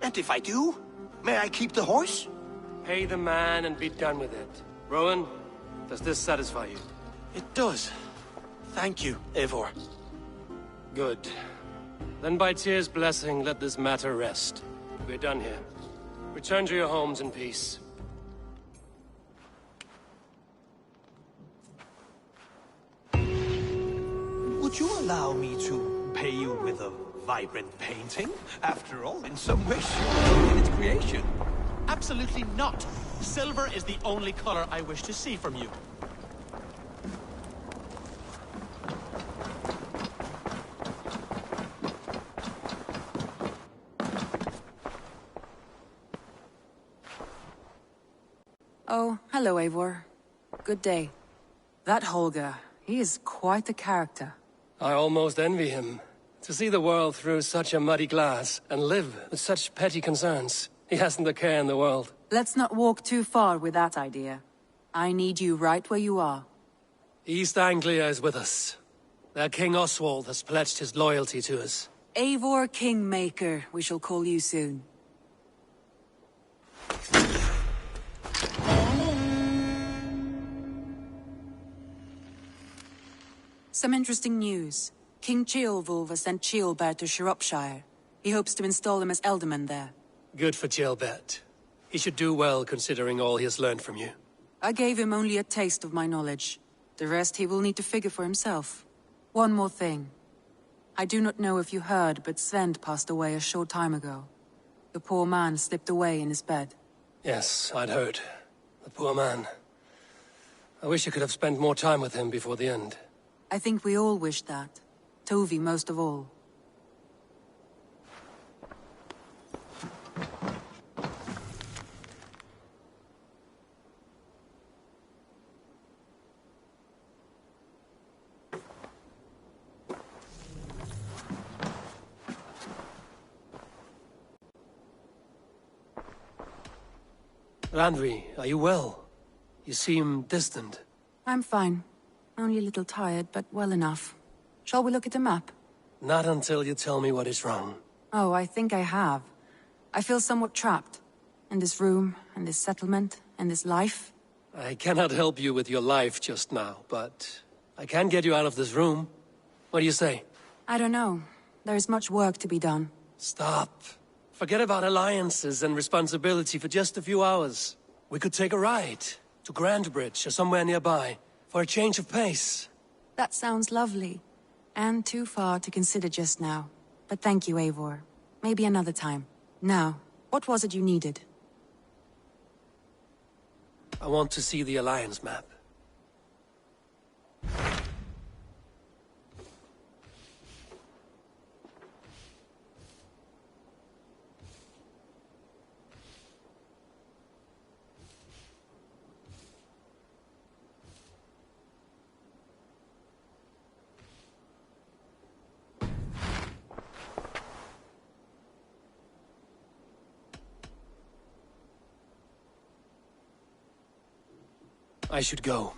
And if I do, may I keep the horse? Pay the man and be done with it. Rowan, does this satisfy you? It does. Thank you, Eivor. Good. Then by Tyr's blessing, let this matter rest. We're done here. Return to your homes in peace. Would you allow me to pay you with a vibrant painting? After all, in some ways, you're in its creation. Absolutely not. Silver is the only color I wish to see from you. Oh, hello, Eivor. Good day. That Holger, he is quite the character. I almost envy him. To see the world through such a muddy glass, and live with such petty concerns. He hasn't a care in the world. Let's not walk too far with that idea. I need you right where you are. East Anglia is with us. Their King Oswald has pledged his loyalty to us. Eivor Kingmaker, we shall call you soon. Some interesting news. King Ceolwulf has sent Ceolbert to Shropshire. He hopes to install him as Elderman there. Good for Ceolbert. He should do well considering all he has learned from you. I gave him only a taste of my knowledge. The rest he will need to figure for himself. One more thing. I do not know if you heard, but Sven passed away a short time ago. The poor man slipped away in his bed. Yes, I'd heard. The poor man. I wish I could have spent more time with him before the end. I think we all wish that. Tovi most of all. Randvi, are you well? You seem distant. I'm fine. Only a little tired, but well enough. Shall we look at the map? Not until you tell me what is wrong. Oh, I think I have. I feel somewhat trapped. In this room, in this settlement, in this life. I cannot help you with your life just now, but I can get you out of this room. What do you say? I don't know. There is much work to be done. Stop. Forget about alliances and responsibility for just a few hours. We could take a ride to Grandbridge or somewhere nearby for a change of pace. That sounds lovely. And too far to consider just now. But thank you, Eivor. Maybe another time. Now, what was it you needed? I want to see the Alliance map. I should go.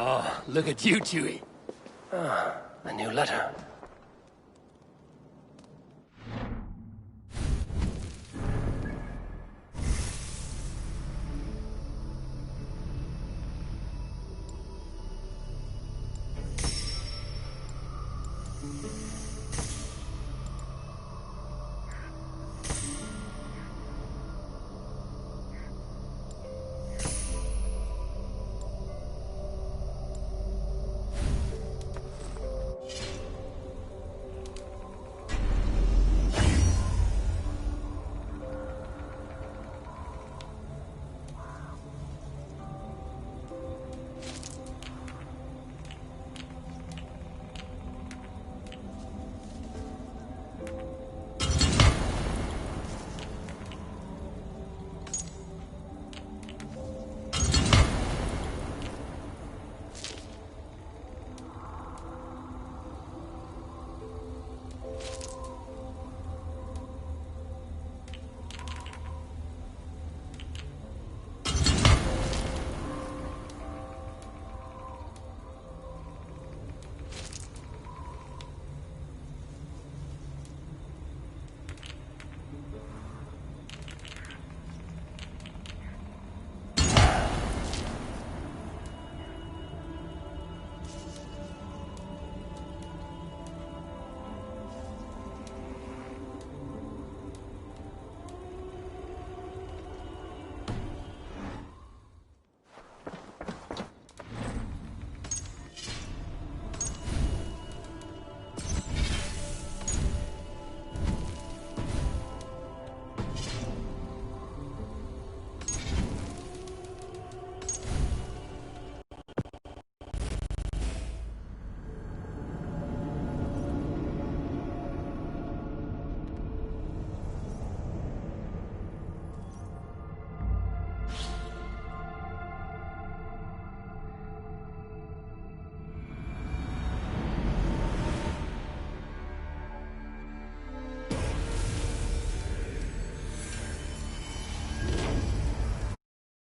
Oh, look at you, Dewey. Ah, a new letter.